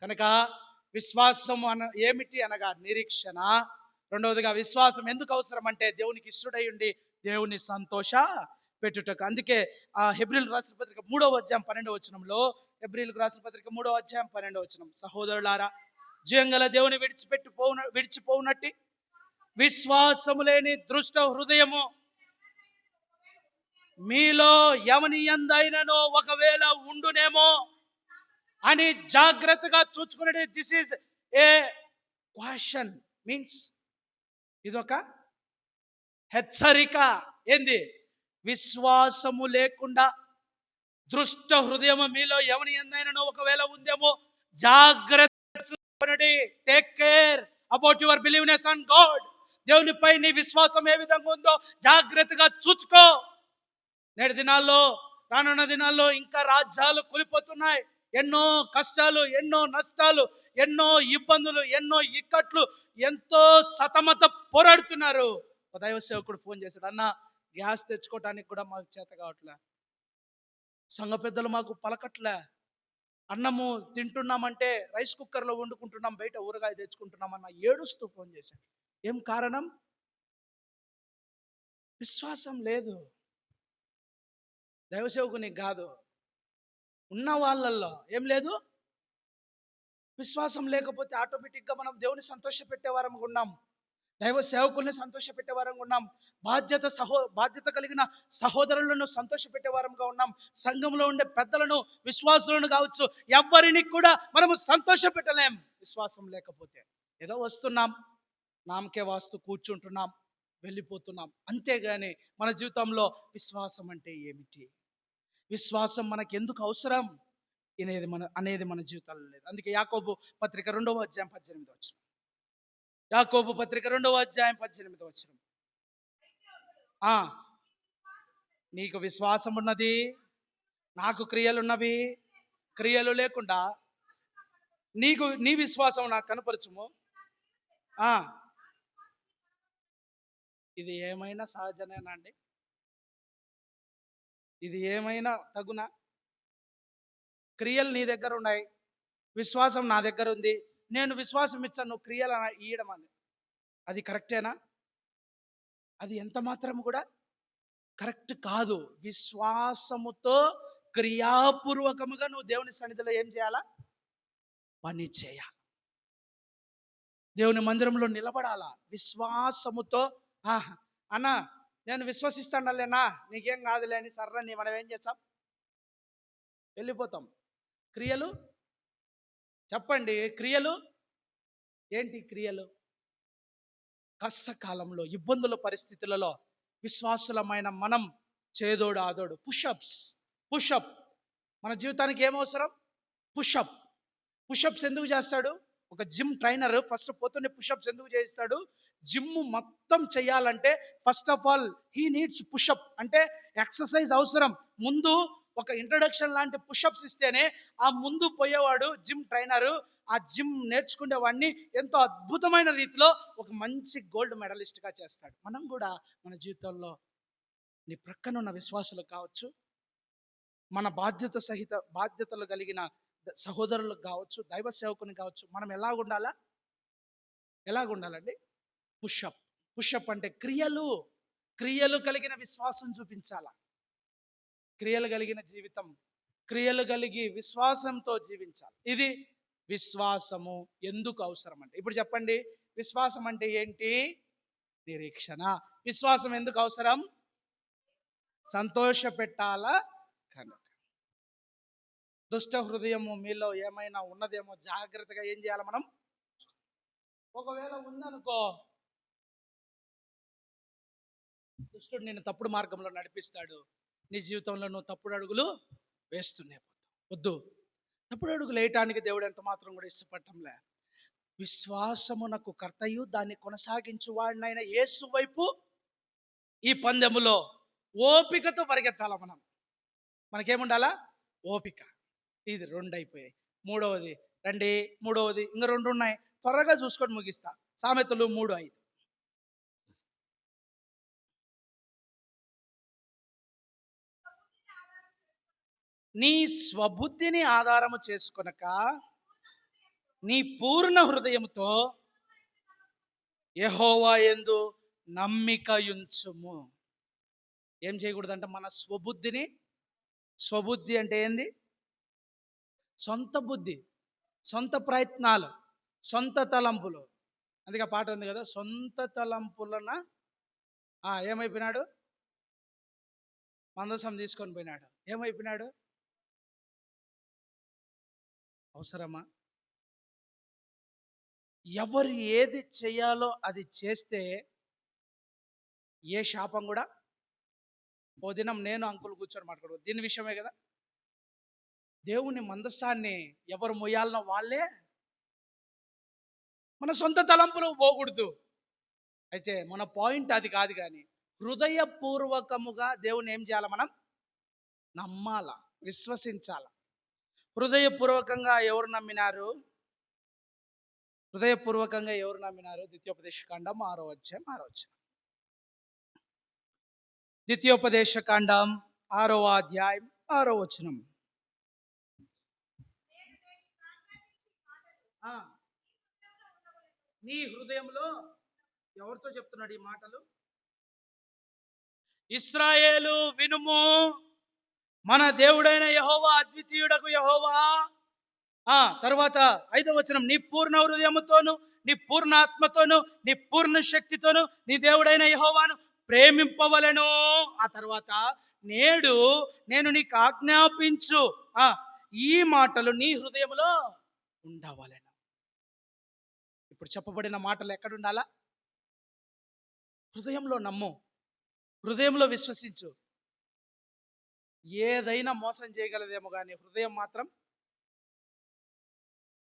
కనుక విశ్వాసం ఏమిటి అనగా నిరీక్షణ. రెండవదిగా విశ్వాసం ఎందుకు అవసరం అంటే దేవునికి ఇష్టడై ఉండి దేవుని సంతోష పెట్టుటకు. అందుకే ఆ హెబ్రీయులకు రాసిన పత్రిక 3వ అధ్యాయం 12వ వచనంలో, హెబ్రీయులకు రాసిన పత్రిక 3వ అధ్యాయం 12వ వచనం, సహోదరులారా, జీవంగల దేవుని విడిచిపోవునట్టి విశ్వాసము లేని దృష్ట హృదయము మీలో ఎవని యందైనను ఒకవేళ ఉండునేమో అని జాగ్రత్తగా చూసుకునే. This is a question, means ఇదొక హెచ్చరిక. ఏంది? విశ్వాసము లేకుండా దృష్ట హృదయము మీలో ఎవని యందైనను ఒకవేళ ఉందేమో జాగ్రత్త. Take care about your believeness on God. దేవునిపై నీ విశ్వాసం ఏ విధంగా ఉందో జాగ్రత్తగా చూసుకో. నేటి దినాల్లో, రానున్న దినాల్లో ఇంకా రాజ్యాలు కూలిపోతున్నాయి. ఎన్నో కష్టాలు, ఎన్నో నష్టాలు, ఎన్నో ఇబ్బందులు, ఎన్నో ఇక్కట్లు, ఎంతో సతమత పోరాడుతున్నారు. దైవ సేవకుడు ఫోన్ చేశాడు, అన్న గ్యాస్ తెచ్చుకోవటానికి కూడా మాకు చేత కావట్లే, సంఘ పెద్దలు మాకు పలకట్లే, అన్నము తింటున్నామంటే రైస్ కుక్కర్లో వండుకుంటున్నాం, బయట ఊరగాయ తెచ్చుకుంటున్నాం అన్న ఏడుస్తూ ఫోన్ చేశాడు. ఏం కారణం? విశ్వాసం లేదు. దైవసేవకునికి కాదు, ఉన్న వాళ్ళల్లో ఏం లేదు? విశ్వాసం లేకపోతే ఆటోమేటిక్గా మనం దేవుని సంతోష పెట్టేవారం ఉన్నాం, దైవ సేవకుల్ని సంతోష పెట్టేవారంగా ఉన్నాం, బాధ్యత కలిగిన సహోదరులను సంతోష పెట్టేవారంగా ఉన్నాం, సంఘంలో ఉండే పెద్దలను, విశ్వాసులను కావచ్చు, ఎవరిని కూడా మనము సంతోష పెట్టలేం విశ్వాసం లేకపోతే. ఏదో వస్తున్నాం, నామకే వాస్తు కూర్చుంటున్నాం, వెళ్ళిపోతున్నాం, అంతేగాని మన జీవితంలో విశ్వాసం అంటే ఏమిటి, విశ్వాసం మనకి ఎందుకు అవసరం అనేది మన జీవితాల్లో లేదు. అందుకే యాకోబు పత్రిక 2వ అధ్యాయం 18వ వచనం, యాకోబు పత్రిక 2వ అధ్యాయం 18వ వచనం, నీకు విశ్వాసం ఉన్నది, నాకు క్రియలున్నవి, క్రియలు లేకుండా నీ విశ్వాసం నాకు కనపరచుము. ఇది ఏమైనా సహజనేనా అండి? ఇది ఏమైనా తగునా? క్రియలు నీ దగ్గర ఉన్నాయి, విశ్వాసం నా దగ్గర ఉంది, నేను విశ్వాసం ఇచ్చాను, నువ్వు క్రియలు ఇయ్యడం అది కరెక్టేనా? అది ఎంత మాత్రం కూడా కరెక్ట్ కాదు. విశ్వాసముతో క్రియాపూర్వకముగా నువ్వు దేవుని సన్నిధిలో ఏం చేయాలా? పని చేయాలి. దేవుని మందిరంలో నిలబడాలా విశ్వాసముతో. అన్నా నేను విశ్వసిస్తానులేనా, నీకేం కాదులే అని సర్రని మనం ఏం చేస్తాం? వెళ్ళిపోతాం. క్రియలు చెప్పండి, క్రియలు ఏంటి? క్రియలు కష్టకాలంలో, ఇబ్బందుల పరిస్థితులలో విశ్వాసులమైన మనం చేదోడు ఆదోడు, పుషప్ మన జీవితానికి ఏమవసరం? పుషప్స్ ఎందుకు చేస్తాడు? ఒక జిమ్ ట్రైనర్ ఫస్ట్ పొద్దున్నే పుషప్స్ ఎందుకు చేయిస్తాడు? జిమ్ మొత్తం చేయాలంటే first of all he needs pushup, అంటే ఎక్సర్సైజ్ అవసరం. ముందు ఒక ఇంట్రడక్షన్ లాంటి పుషప్స్ ఇస్తేనే ఆ ముందు పోయేవాడు జిమ్ ట్రైనరు ఆ జిమ్ నేర్చుకునే వాడిని ఎంతో అద్భుతమైన రీతిలో ఒక మంచి గోల్డ్ మెడలిస్ట్గా చేస్తాడు. మనం కూడా మన జీవితంలో నీ ప్రక్కనున్న విశ్వాసులకు కావచ్చు, మన బాధ్యతలు కలిగిన సహోదరులకు కావచ్చు, దైవ సేవకుని కావచ్చు, మనం ఎలాగుండాలండి? పుషప్ అంటే క్రియలు కలిగిన విశ్వాసం చూపించాల. క్రియలు కలిగిన జీవితం, క్రియలు కలిగి విశ్వాసంతో జీవించాలి. ఇది విశ్వాసము ఎందుకు అవసరం అంటే, ఇప్పుడు చెప్పండి, విశ్వాసం అంటే ఏంటి? నిరీక్షణ. విశ్వాసం ఎందుకు అవసరం? సంతోష పెట్టాలా కనుక. దుష్ట హృదయము మీలో ఏమైనా ఉన్నదేమో జాగ్రత్తగా ఏం చేయాలి మనం? ఒకవేళ ఉందనుకో, దుష్టుడు నిన్ను తప్పుడు మార్గంలో నడిపిస్తాడు. నీ జీవితంలో నువ్వు తప్పుడు అడుగులు వేస్తూనే పోతావు. వద్దు, తప్పుడు అడుగులు వేయటానికి దేవుడు ఎంత మాత్రం కూడా ఇష్టపడటంలే. విశ్వాసమునకు కర్తయు దాన్ని కొనసాగించు వాడినైనా యేసు వైపు ఈ పందెములో ఓపికతో పరిగెత్తాల. మనకేముండాలా? ఓపిక. ఇది 2 అయిపోయాయి. మూడవది ఇంకా 2 ఉన్నాయి, త్వరగా చూసుకొని ముగిస్తా. సామెతలు 3:5. నీ స్వబుద్ధిని ఆధారము చేసుకొనక నీ పూర్ణ హృదయముతో యెహోవా యందు నమ్మిక ఉంచుము. ఏం చేయకూడదంట? మన స్వబుద్ధి అంటే ఏంది? సొంత బుద్ధి, సొంత ప్రయత్నాలు, సొంత తలంపులు. అందుకే పాట ఉంది కదా, సొంత తలంపులన ఏమైపోయినాడు? మందసం తీసుకొని పోయినాడు. ఏమైపోయినాడు? అవసరమా? ఎవరు ఏది చేయాలో అది చేస్తే ఏ శాపం కూడా. ఓ దినం నేను అంకుల్ కూర్చొని మాట్లాడు దీని విషయమే కదా. దేవుని మందసాన్ని ఎవరు మొయ్యాలనో వాళ్ళే. మన సొంత తలంపులు పోకూడదు. అయితే మన పాయింట్ అది కాదు, కానీ హృదయపూర్వకముగా దేవుని ఏం చేయాలి? మనం నమ్మాల, విశ్వసించాల. హృదయపూర్వకంగా ఎవరు నమ్మినారు? ద్వితీయోపదేశకాండం 6వ అధ్యాయం 6వ వచనం. ద్వితీయోపదేశకాండం 6వ అధ్యాయం 6వ వచనం. నీ హృదయంలో, ఎవరితో చెప్తున్నాడు ఈ మాటలు? ఇశ్రాయేలు వినుము, మన దేవుడైన యెహోవా అద్వితీయుడకు యెహోవా. తర్వాత 5వ వచనం, నీ పూర్ణ హృదయముతోను, నీ పూర్ణ ఆత్మతోను, నీ పూర్ణ శక్తితోను నీ దేవుడైన యెహోవాను ప్రేమింపవలెను. ఆ తర్వాత, నేడు నేను నీకు ఆజ్ఞాపించు ఈ మాటలు నీ హృదయములో ఉండవలెను. ఇప్పుడు చెప్పబడిన మాటలు ఎక్కడుండాలా? హృదయంలో నమ్ము, హృదయంలో విశ్వసించు. ఏదైనా మోసం చేయగలదేమో కానీ హృదయం మాత్రం,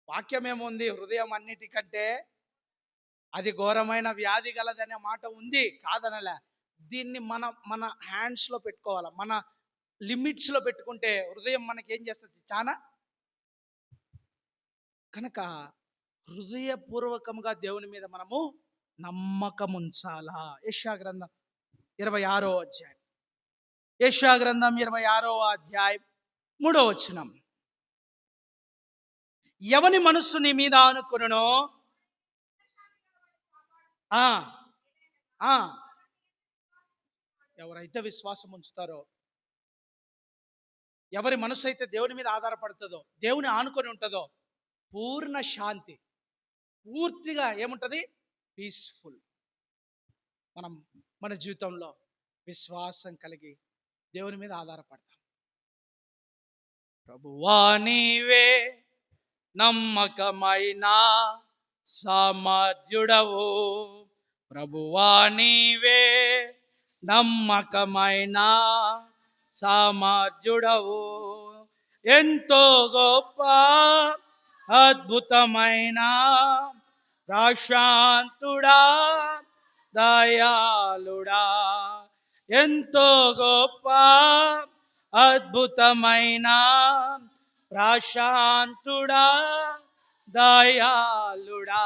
వాక్యం ఏముంది? హృదయం అన్నిటికంటే అది ఘోరమైన వ్యాధి గలదనే మాట ఉంది, కాదనలే. దీన్ని మన హ్యాండ్స్లో పెట్టుకోవాలి, మన లిమిట్స్లో పెట్టుకుంటే హృదయం మనకి ఏం చేస్తుంది? చాలా. కనుక హృదయపూర్వకంగా దేవుని మీద మనము నమ్మకం ఉంచాలా. యెషయా గ్రంథం 26వ అధ్యాయం, యెషయా గ్రంథం 26వ అధ్యాయం 3వ వచనం. ఎవని మనస్సు నీ మీద ఆనుకొనునో ఎవరైతే విశ్వాసం ఉంచుతారో, ఎవరి మనసు అయితే దేవుని మీద ఆధారపడుతుందో, దేవుని ఆనుకొని ఉంటుందో, పూర్ణ శాంతి, పూర్తిగా ఏముంటుంది? పీస్ఫుల్. మన జీవితంలో విశ్వాసం కలిగి దేవుని మీద ఆధారపడతాం. ప్రభువా నీవే నమ్మకమైన సామర్థ్యుడవు, ప్రభువా నీవే నమ్మకమైన సామర్థ్యుడవు, ఎంతో గొప్ప అద్భుతమైన ప్రశాంతుడా దయాళుడా, ఎంతో గొప్ప అద్భుతమైన ప్రశాంతుడా దయాళుడా,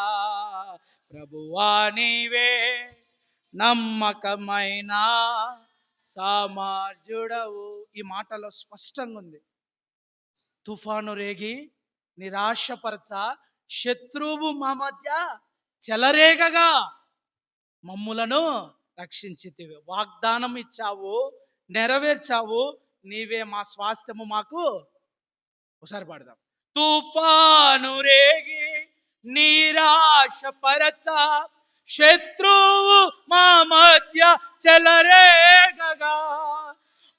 ప్రభువా నీవే నమ్మకమైన సామర్థ్యుడవు. ఈ మాటలో స్పష్టంగా ఉంది. తుఫాను రేగి నిరాశపరచ, శత్రువు మా మధ్య చెలరేగగా మమ్ములను రక్షించితివి. వాగ్దానం ఇచ్చావు, నెరవేర్చావు. నీవే మా స్వాస్థ్యము. మాకు ఒకసారి పాడదాం. తుఫాను రేగి నిరాశపరచ, శత్రువు మా మధ్య చెలరేగగా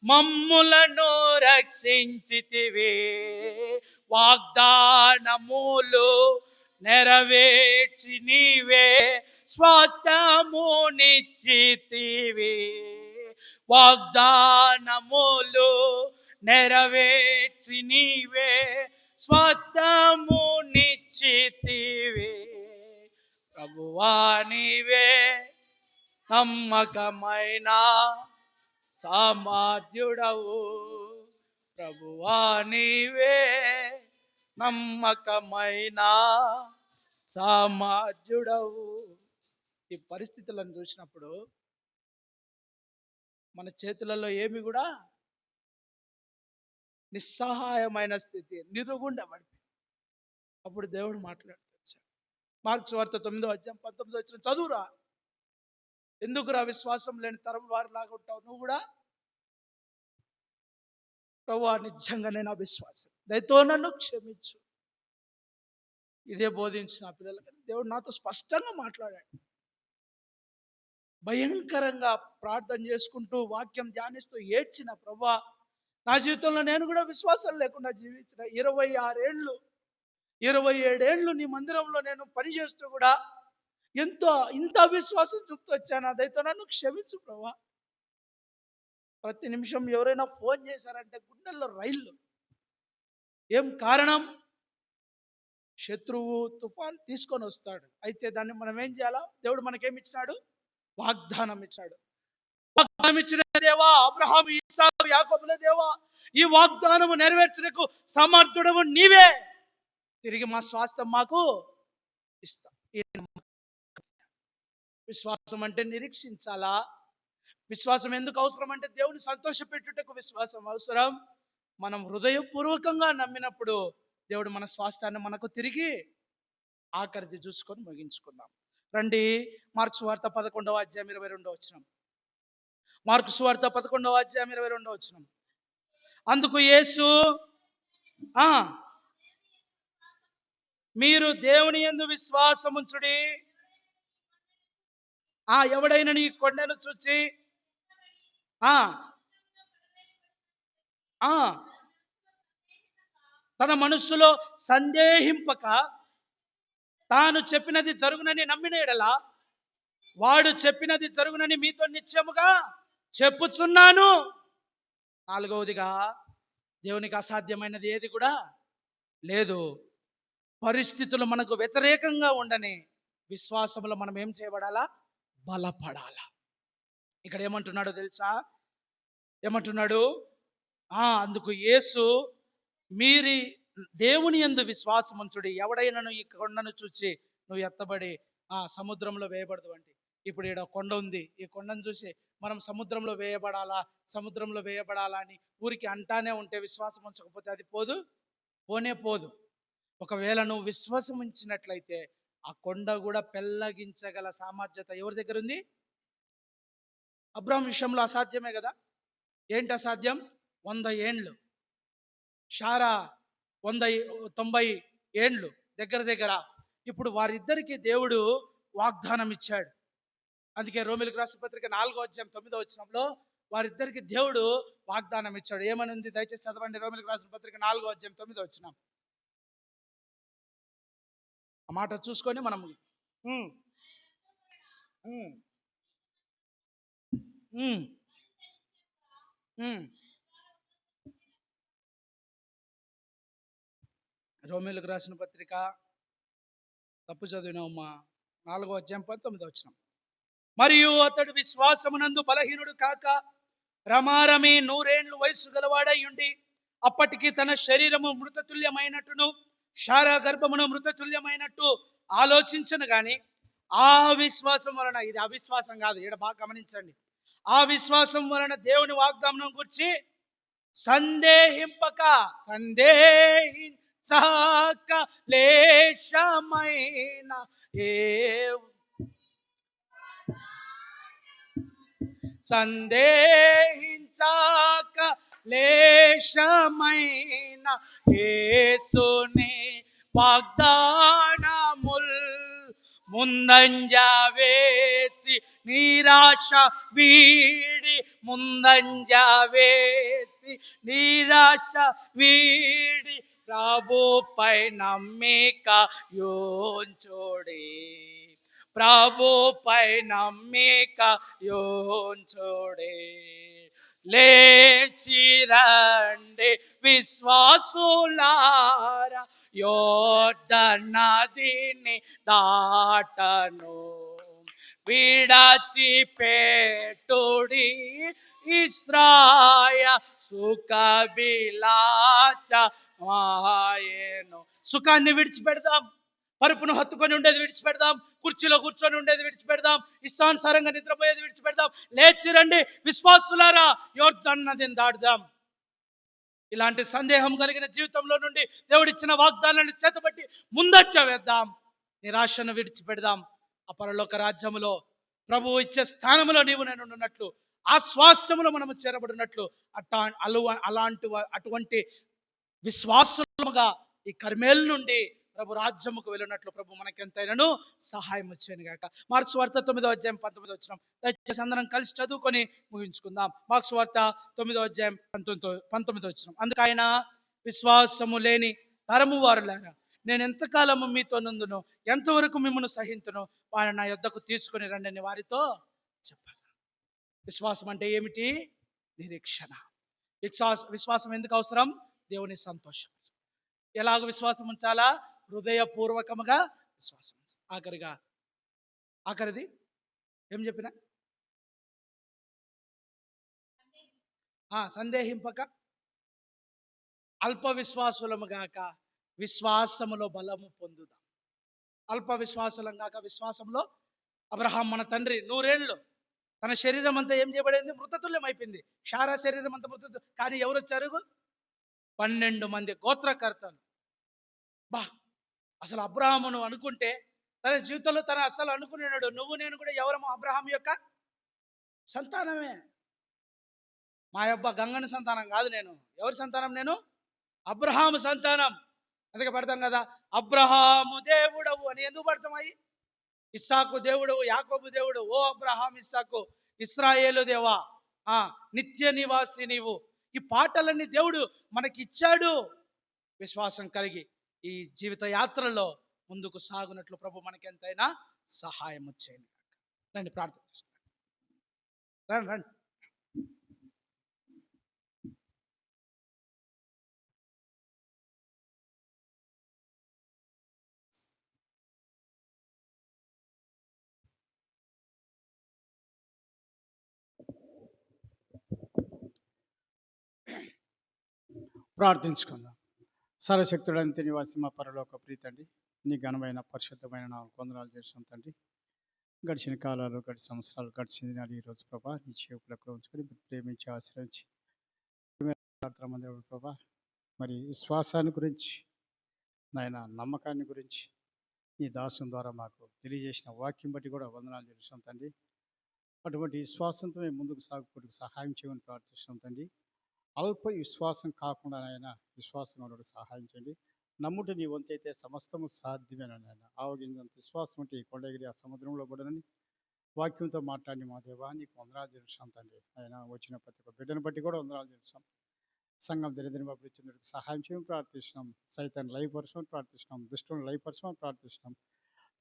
మమ్ములను రక్షించితివి. వాగ్దానములు నెరవేర్చి నీవే స్వాస్థ్యమునిచ్చితివి. వాగ్దానములు నెరవేర్చి నీవే స్వాస్థ్యమునిచ్చితివి. ప్రభువా నీవే నమ్మకమైన సామర్థ్యుడవు. ప్రభువా నీవే నమ్మకమైన సామర్థ్యుడవు. ఈ పరిస్థితులను చూసినప్పుడు మన చేతులలో ఏమి కూడా నిస్సహాయమైన స్థితి, నిరుగుండబడి. అప్పుడు దేవుడు మాట్లాడుతూ మార్క్స్ వార్త 9వ అధ్యాయం 19వ వచనం చదువురా. ఎందుకురా విశ్వాసం లేని తరం వారు లాగా ఉంటావు నువ్వు కూడా? ప్రభువా నిజంగానే నా విశ్వాసం, దయతో నన్ను క్షమించు. ఇదే బోధించిన పిల్లలకి దేవుడు నాతో స్పష్టంగా మాట్లాడాడు. భయంకరంగా ప్రార్థన చేసుకుంటూ వాక్యం ధ్యానిస్తూ ఏడ్చిన, ప్రభువా నా జీవితంలో నేను కూడా విశ్వాసం లేకుండా జీవించిన 26 ఏళ్ళు 27 ఏళ్ళు నీ మందిరంలో నేను పనిచేస్తూ కూడా ఇంత అవిశ్వాసం చూపుతూ వచ్చాను. అదైతే నన్ను క్షమించు ప్రభువా. ప్రతి నిమిషం ఎవరైనా ఫోన్ చేశారంటే గుండెల్లో రైళ్ళు. ఏం కారణం? శత్రువు తుఫాన్ తీసుకొని వస్తాడు. అయితే దాన్ని మనం ఏం చేయాలా? దేవుడు మనకేమి ఇచ్చినాడు? వాగ్దానం ఇచ్చాడు. వాగ్దానం ఇచ్చిన దేవా, అబ్రహాము, ఇస్సాకు, యాకోబుల దేవా, ఈ వాగ్దానము నెరవేర్చుటకు సమర్థుడవు నీవే. తిరిగి మా స్వాస్థ్యం మాకు ఇస్తా. విశ్వాసం అంటే నిరీక్షించాలా? విశ్వాసం ఎందుకు అవసరం అంటే దేవుని సంతోషపెట్టుటకు విశ్వాసం అవసరం. మనం హృదయపూర్వకంగా నమ్మినప్పుడు దేవుడు మన స్వాస్థ్యాన్ని మనకు తిరిగి ఆఖరిది చూసుకొని ముగించుకుందాం. రండి, మార్కు సువార్త 11వ అధ్యాయం 22వ వచనం. మార్కు సువార్త 11వ అధ్యాయం 22వ వచనం. అందుకు యేసు మీరు దేవుని యందు విశ్వాసముంచుడి. ఎవడైనా నీ కొండను చూచి తన మనస్సులో సందేహింపక తాను చెప్పినది జరుగునని నమ్మిన ఎడల వాడు చెప్పినది జరుగునని మీతో నిశ్చయముగా చెప్పుచున్నాను. 4వదిగా, దేవునికి అసాధ్యమైనది ఏది కూడా లేదు. పరిస్థితులు మనకు వ్యతిరేకంగా ఉండని విశ్వాసంలో మనం ఏం చేయబడాలా? బలపడాలా. ఇక్కడ ఏమంటున్నాడో తెలుసా? ఏమంటున్నాడు? అందుకు యేసు మీరు దేవుని యందు విశ్వాసముంచుడి. ఎవడైనాను ఈ కొండను చూచి నువ్వు ఎత్తబడి సముద్రంలో వేయబడదు అంటే. ఇప్పుడు ఈడ కొండ ఉంది, ఈ కొండను చూసి మనం సముద్రంలో వేయబడాలా అని ఊరికి అంటానే ఉంటే విశ్వాసం ఉంచకపోతే అది పోనే పోదు. ఒకవేళ నువ్వు విశ్వాసం ఉంచినట్లయితే ఆ కొండ కూడా పెళ్ళగించగల సామర్థ్యత ఎవరి దగ్గర ఉంది? అబ్రాహాం విషయంలో అసాధ్యమే కదా. ఏంటి అసాధ్యం? 100 ఏండ్లు, షారా 190 ఏండ్లు దగ్గర. ఇప్పుడు వారిద్దరికి దేవుడు వాగ్దానం ఇచ్చాడు. అందుకే రోమీయులకు రాసిన పత్రిక 4వ అధ్యాయం 9వ వచనంలో వారిద్దరికి దేవుడు వాగ్దానం ఇచ్చాడు. ఏమని ఉంది? దయచేసి చదవండి. రోమీయులకు రాసిన పత్రిక 4వ అధ్యాయం 9వ వచనం. ఆ మాట చూసుకొని మనం రోమీయులకు రాసిన పత్రిక తప్పు చదివినావమ్మా. 4వ అధ్యాయం 19వ వచనం. మరియు అతడు విశ్వాసమునందు బలహీనుడు కాక రమారమి 100 ఏండ్లు వయసు గలవాడై ఉండి అప్పటికి తన శరీరము మృతతుల్యమైనట్టును శారా గర్భమును మృతతుల్యమైనట్టు ఆలోచించను గాని ఆ విశ్వాసం వలన, ఇది అవిశ్వాసం కాదు, ఇక్కడ బాగా గమనించండి, ఆ విశ్వాసం వలన దేవుని వాగ్దానం గురించి సందేహింపక లేశమైన ఏ సందేహించాక లేశమైన యేసుని వాగ్దానముల్ ముందంజ వేసి నిరాశ వీడి ముందంజ వేసి నిరాశ వీడి ప్రభుపై నమ్మిక యోంచోడే ప్రభుపై నమ్మిక యోంచోడే లేచి రండి విశ్వాసులారా యోర్దన్ నదిని దాటను విడచి పెట్టుడి ఇశ్రాయ సుఖ విలాస మాయను. సుఖాన్ని విడిచిపెడదాం, పరుపును హత్తుకొని ఉండేది విడిచిపెడదాం, కుర్చీలో కూర్చొని ఉండేది విడిచిపెడదాం, ఇష్టానుసారంగా నిద్రపోయేది విడిచిపెడదాం. లేచి రండి విశ్వాసులారా యోర్దాను నదిని దాటుదాం. ఇలాంటి సందేహం కలిగిన జీవితంలో నుండి దేవుడిచ్చిన వాగ్దానాన్ని చేతబట్టి ముందచ్చ వేద్దాం. నిరాశను విడిచిపెడదాం. ఆ పరలోక రాజ్యములో ప్రభువు ఇచ్చే స్థానంలో నీవు నేను ఉన్నట్లు, ఆ స్వాస్థ్యములో మనము చేరబడినట్లు అటువంటి విశ్వాసముగా ఈ కర్మేల్ నుండి ప్రభు రాజ్యముకు వెళ్ళినట్లు ప్రభు మనకెంతైనాను సహాయం వచ్చాను గాక. మార్క్స్ వార్త 9వ అధ్యాయం 19వ వచనం. దయచేసి అందరం కలిసి చదువుకొని ముగించుకుందాం. మార్క్స్ వార్త 9వ అధ్యాయం 19వ వచనం. అందుకు ఆయన, విశ్వాసము లేని తరము వారులారా, నేను ఎంతకాలము మీతో నుందును, ఎంతవరకు మిమ్మల్ని సహింతును, వారిని నా యొద్దకు తీసుకుని రండి అని వారితో చెప్పాను. విశ్వాసం అంటే ఏమిటి? నిరీక్షణ. విశ్వాసం ఎందుకు అవసరం? దేవుని సంతోషం. ఎలాగ విశ్వాసం ఉంచాలా? హృదయపూర్వకముగా విశ్వాసం. ఆఖరిది ఏం చెప్పిన? సందేహింపక అల్ప విశ్వాసులము గాక విశ్వాసములో బలము పొందుదాం. అల్ప విశ్వాసులం గాక విశ్వాసంలో. అబ్రహాం మన తండ్రి 100 ఏండ్లు తన శరీరం అంతా ఏం చేయబడింది? మృతతుల్యం అయిపోయింది. శారా శరీరం అంతా మృతతుల్యం. కానీ ఎవరు వచ్చారు? 12 మంది గోత్రకర్తలు. అసలు అబ్రహామును అనుకుంటే తన జీవితంలో తన అసలు అనుకునేనాడు, నువ్వు నేను కూడా ఎవరము? అబ్రహాం యొక్క సంతానమే. మా అబ్బ గంగని సంతానం కాదు నేను. ఎవరి సంతానం? నేను అబ్రహాము సంతానం. అందుకే పడతాం కదా, అబ్రహాము దేవుడవు అని. ఎందుకు పడతామయ్యి? ఇస్సాకు దేవుడవు, యాకోబు దేవుడు. ఓ అబ్రహాం, ఇస్సాకు, ఇస్రాయేలు దేవా, నిత్య నివాసి నీవు. ఈ పాటలన్నీ దేవుడు మనకి ఇచ్చాడు. విశ్వాసం కలిగి ఈ జీవిత యాత్రలో ముందుకు సాగునట్లు ప్రభు మనకెంతైనా సహాయం చేయండి. రండి ప్రార్థన చేసుకుంటాం. రండి. ప్రార్థించుకుందాం. సర్వశక్తుడంత నివాసి మా పరలోక ప్రీతండి, నీ ఘనమైన పరిశుద్ధమైన నామమునకు వందనాలు చేస్తాం తండ్రి. గడిచిన కాలాలు, గడిచిన సంవత్సరాలు, గడిచిన దినాలు ఈరోజు ప్రభా నీ చేతులకు ఉంచుకొని ప్రేమించి ఆశ్రయించి ప్రభా మరి విశ్వాసాన్ని గురించి, నాయన నమ్మకాన్ని గురించి నీ దాసుని ద్వారా మాకు తెలియజేసిన వాక్యం బట్టి కూడా వందనాలు చేస్తాం తండ్రి. అటువంటి విశ్వాసంతో మేము ముందుకు సాగుకోవడానికి సహాయం చేయమని ప్రార్థిస్తున్నాం తండ్రి. అల్ప విశ్వాసం కాకుండా ఆయన విశ్వాసం సహాయం చేయండి. నమ్ముట నీ వంతైతే సమస్తము సాధ్యమేనని ఆయన ఆవగించినంత విశ్వాసం అంటే ఈ కొండగిరి ఆ సముద్రంలో పడనని వాక్యంతో మాట్లాడి మా దేవా నీకు వందనాలు తెలుస్తాం తండ్రి. ఆయన వచ్చిన ప్రతి ఒక్క బిడ్డను బట్టి కూడా వందనాలు తెలుస్తాం. సంఘం దినదిన అభివృద్ధికి సహాయం చేయమని ప్రార్థిస్తున్నాం. సైతాన్ని లైవ్ పరచమని ప్రార్థిస్తున్నాం. దుష్టుని లైవ్ పరచమని ప్రార్థిస్తున్నాం.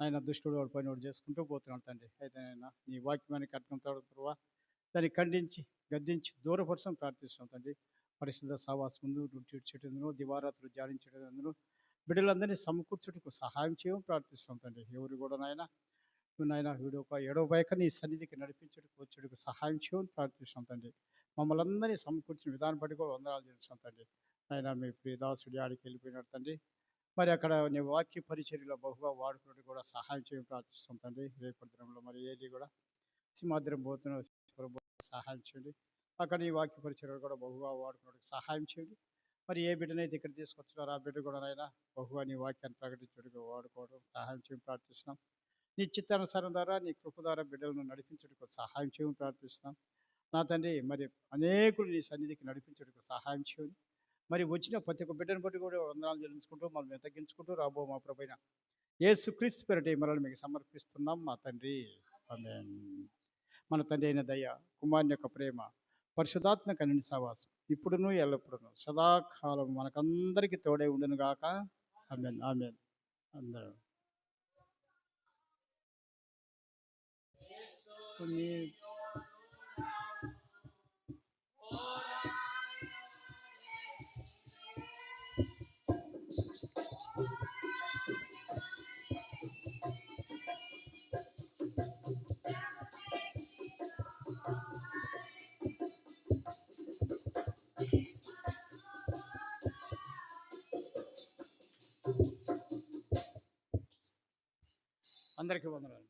ఆయన దుష్టుడు వాడి పని వాడు చేసుకుంటూ పోతున్నాడు తండ్రి. అయితే ఆయన నీ వాక్యాన్ని కట్నం తోడువా దాన్ని ఖండించి గద్దించి దూరపరచమని ప్రార్థిస్తున్నాం తండ్రి. పరిశుద్ధ సహవాసం ముందు చెట్టును దివారాత్రులు ధ్యానించడం బిడ్డలందరినీ సమకూర్చుటకు సహాయం చేయమని ప్రార్థిస్తున్నాం తండ్రి. ఎవరు కూడా నాయన నాయన వీడు ఒక ఎడవబోయక నీ సన్నిధికి నడిపించుటకు వచ్చుటకు సహాయం చేయమని ప్రార్థిస్తున్నాం తండ్రి. మమ్మల్ని అందరినీ సమకూర్చిన విధానం బట్టి కూడా వందనాలు చేస్తున్నాం తండ్రి. ఆయన మీ ప్రియదాసుడి ఆడికి వెళ్ళిపోయినాడు తండ్రి. మరి అక్కడ నీ వాక్య పరిచర్యలో బహుగా వాడుకున్నట్టు కూడా సహాయం చేయమని ప్రార్థిస్తున్నాం తండ్రి. రేపటి దినంలో మరి ఏది కూడా సింహాద్రం పోతున్న సహాయం చేయండి. అక్కడ ఈ వాక్య పరిచర్యలు కూడా బహుగా వాడుకున్నట్టు సహాయం చేయండి. మరి ఏ బిడ్డనైతే ఇక్కడ తీసుకొచ్చున్నారో ఆ బిడ్డ కూడా అయినా బహుగా నీ వాక్యాన్ని ప్రకటించడానికి వాడుకోవడం సహాయం చేయమని ప్రార్థిస్తున్నాం. నీ చిత్తానుసారం ద్వారా నీ కృప ద్వారా బిడ్డలను నడిపించడానికి సహాయం చేయమని ప్రార్థిస్తున్నాం. నా తండ్రి మరి అనేకులు నీ సన్నిధికి నడిపించడానికి సహాయం చేయండి. మరి వచ్చిన ప్రతి ఒక్క బిడ్డను బట్టి కూడా వందనాలు చెల్లించుకుంటూ మనం తగ్గించుకుంటూ రాబో మా ప్రభైన యేసుక్రీస్తు పేరిట ఈ మనల్ని మీకు సమర్పిస్తున్నాం మా తండ్రి. ఆమేన్. మన తండ్రి అయిన దయ, కుమారుని యొక్క ప్రేమ, పరిశుద్ధాత్మ కన్యని సహవాసం ఇప్పుడును ఎల్లప్పుడును సదాకాలం మనకందరికీ తోడై ఉండును గాక. ఆమేన్. ఆమేన్. అందరూ కొన్ని అందరికీ వందనాలు.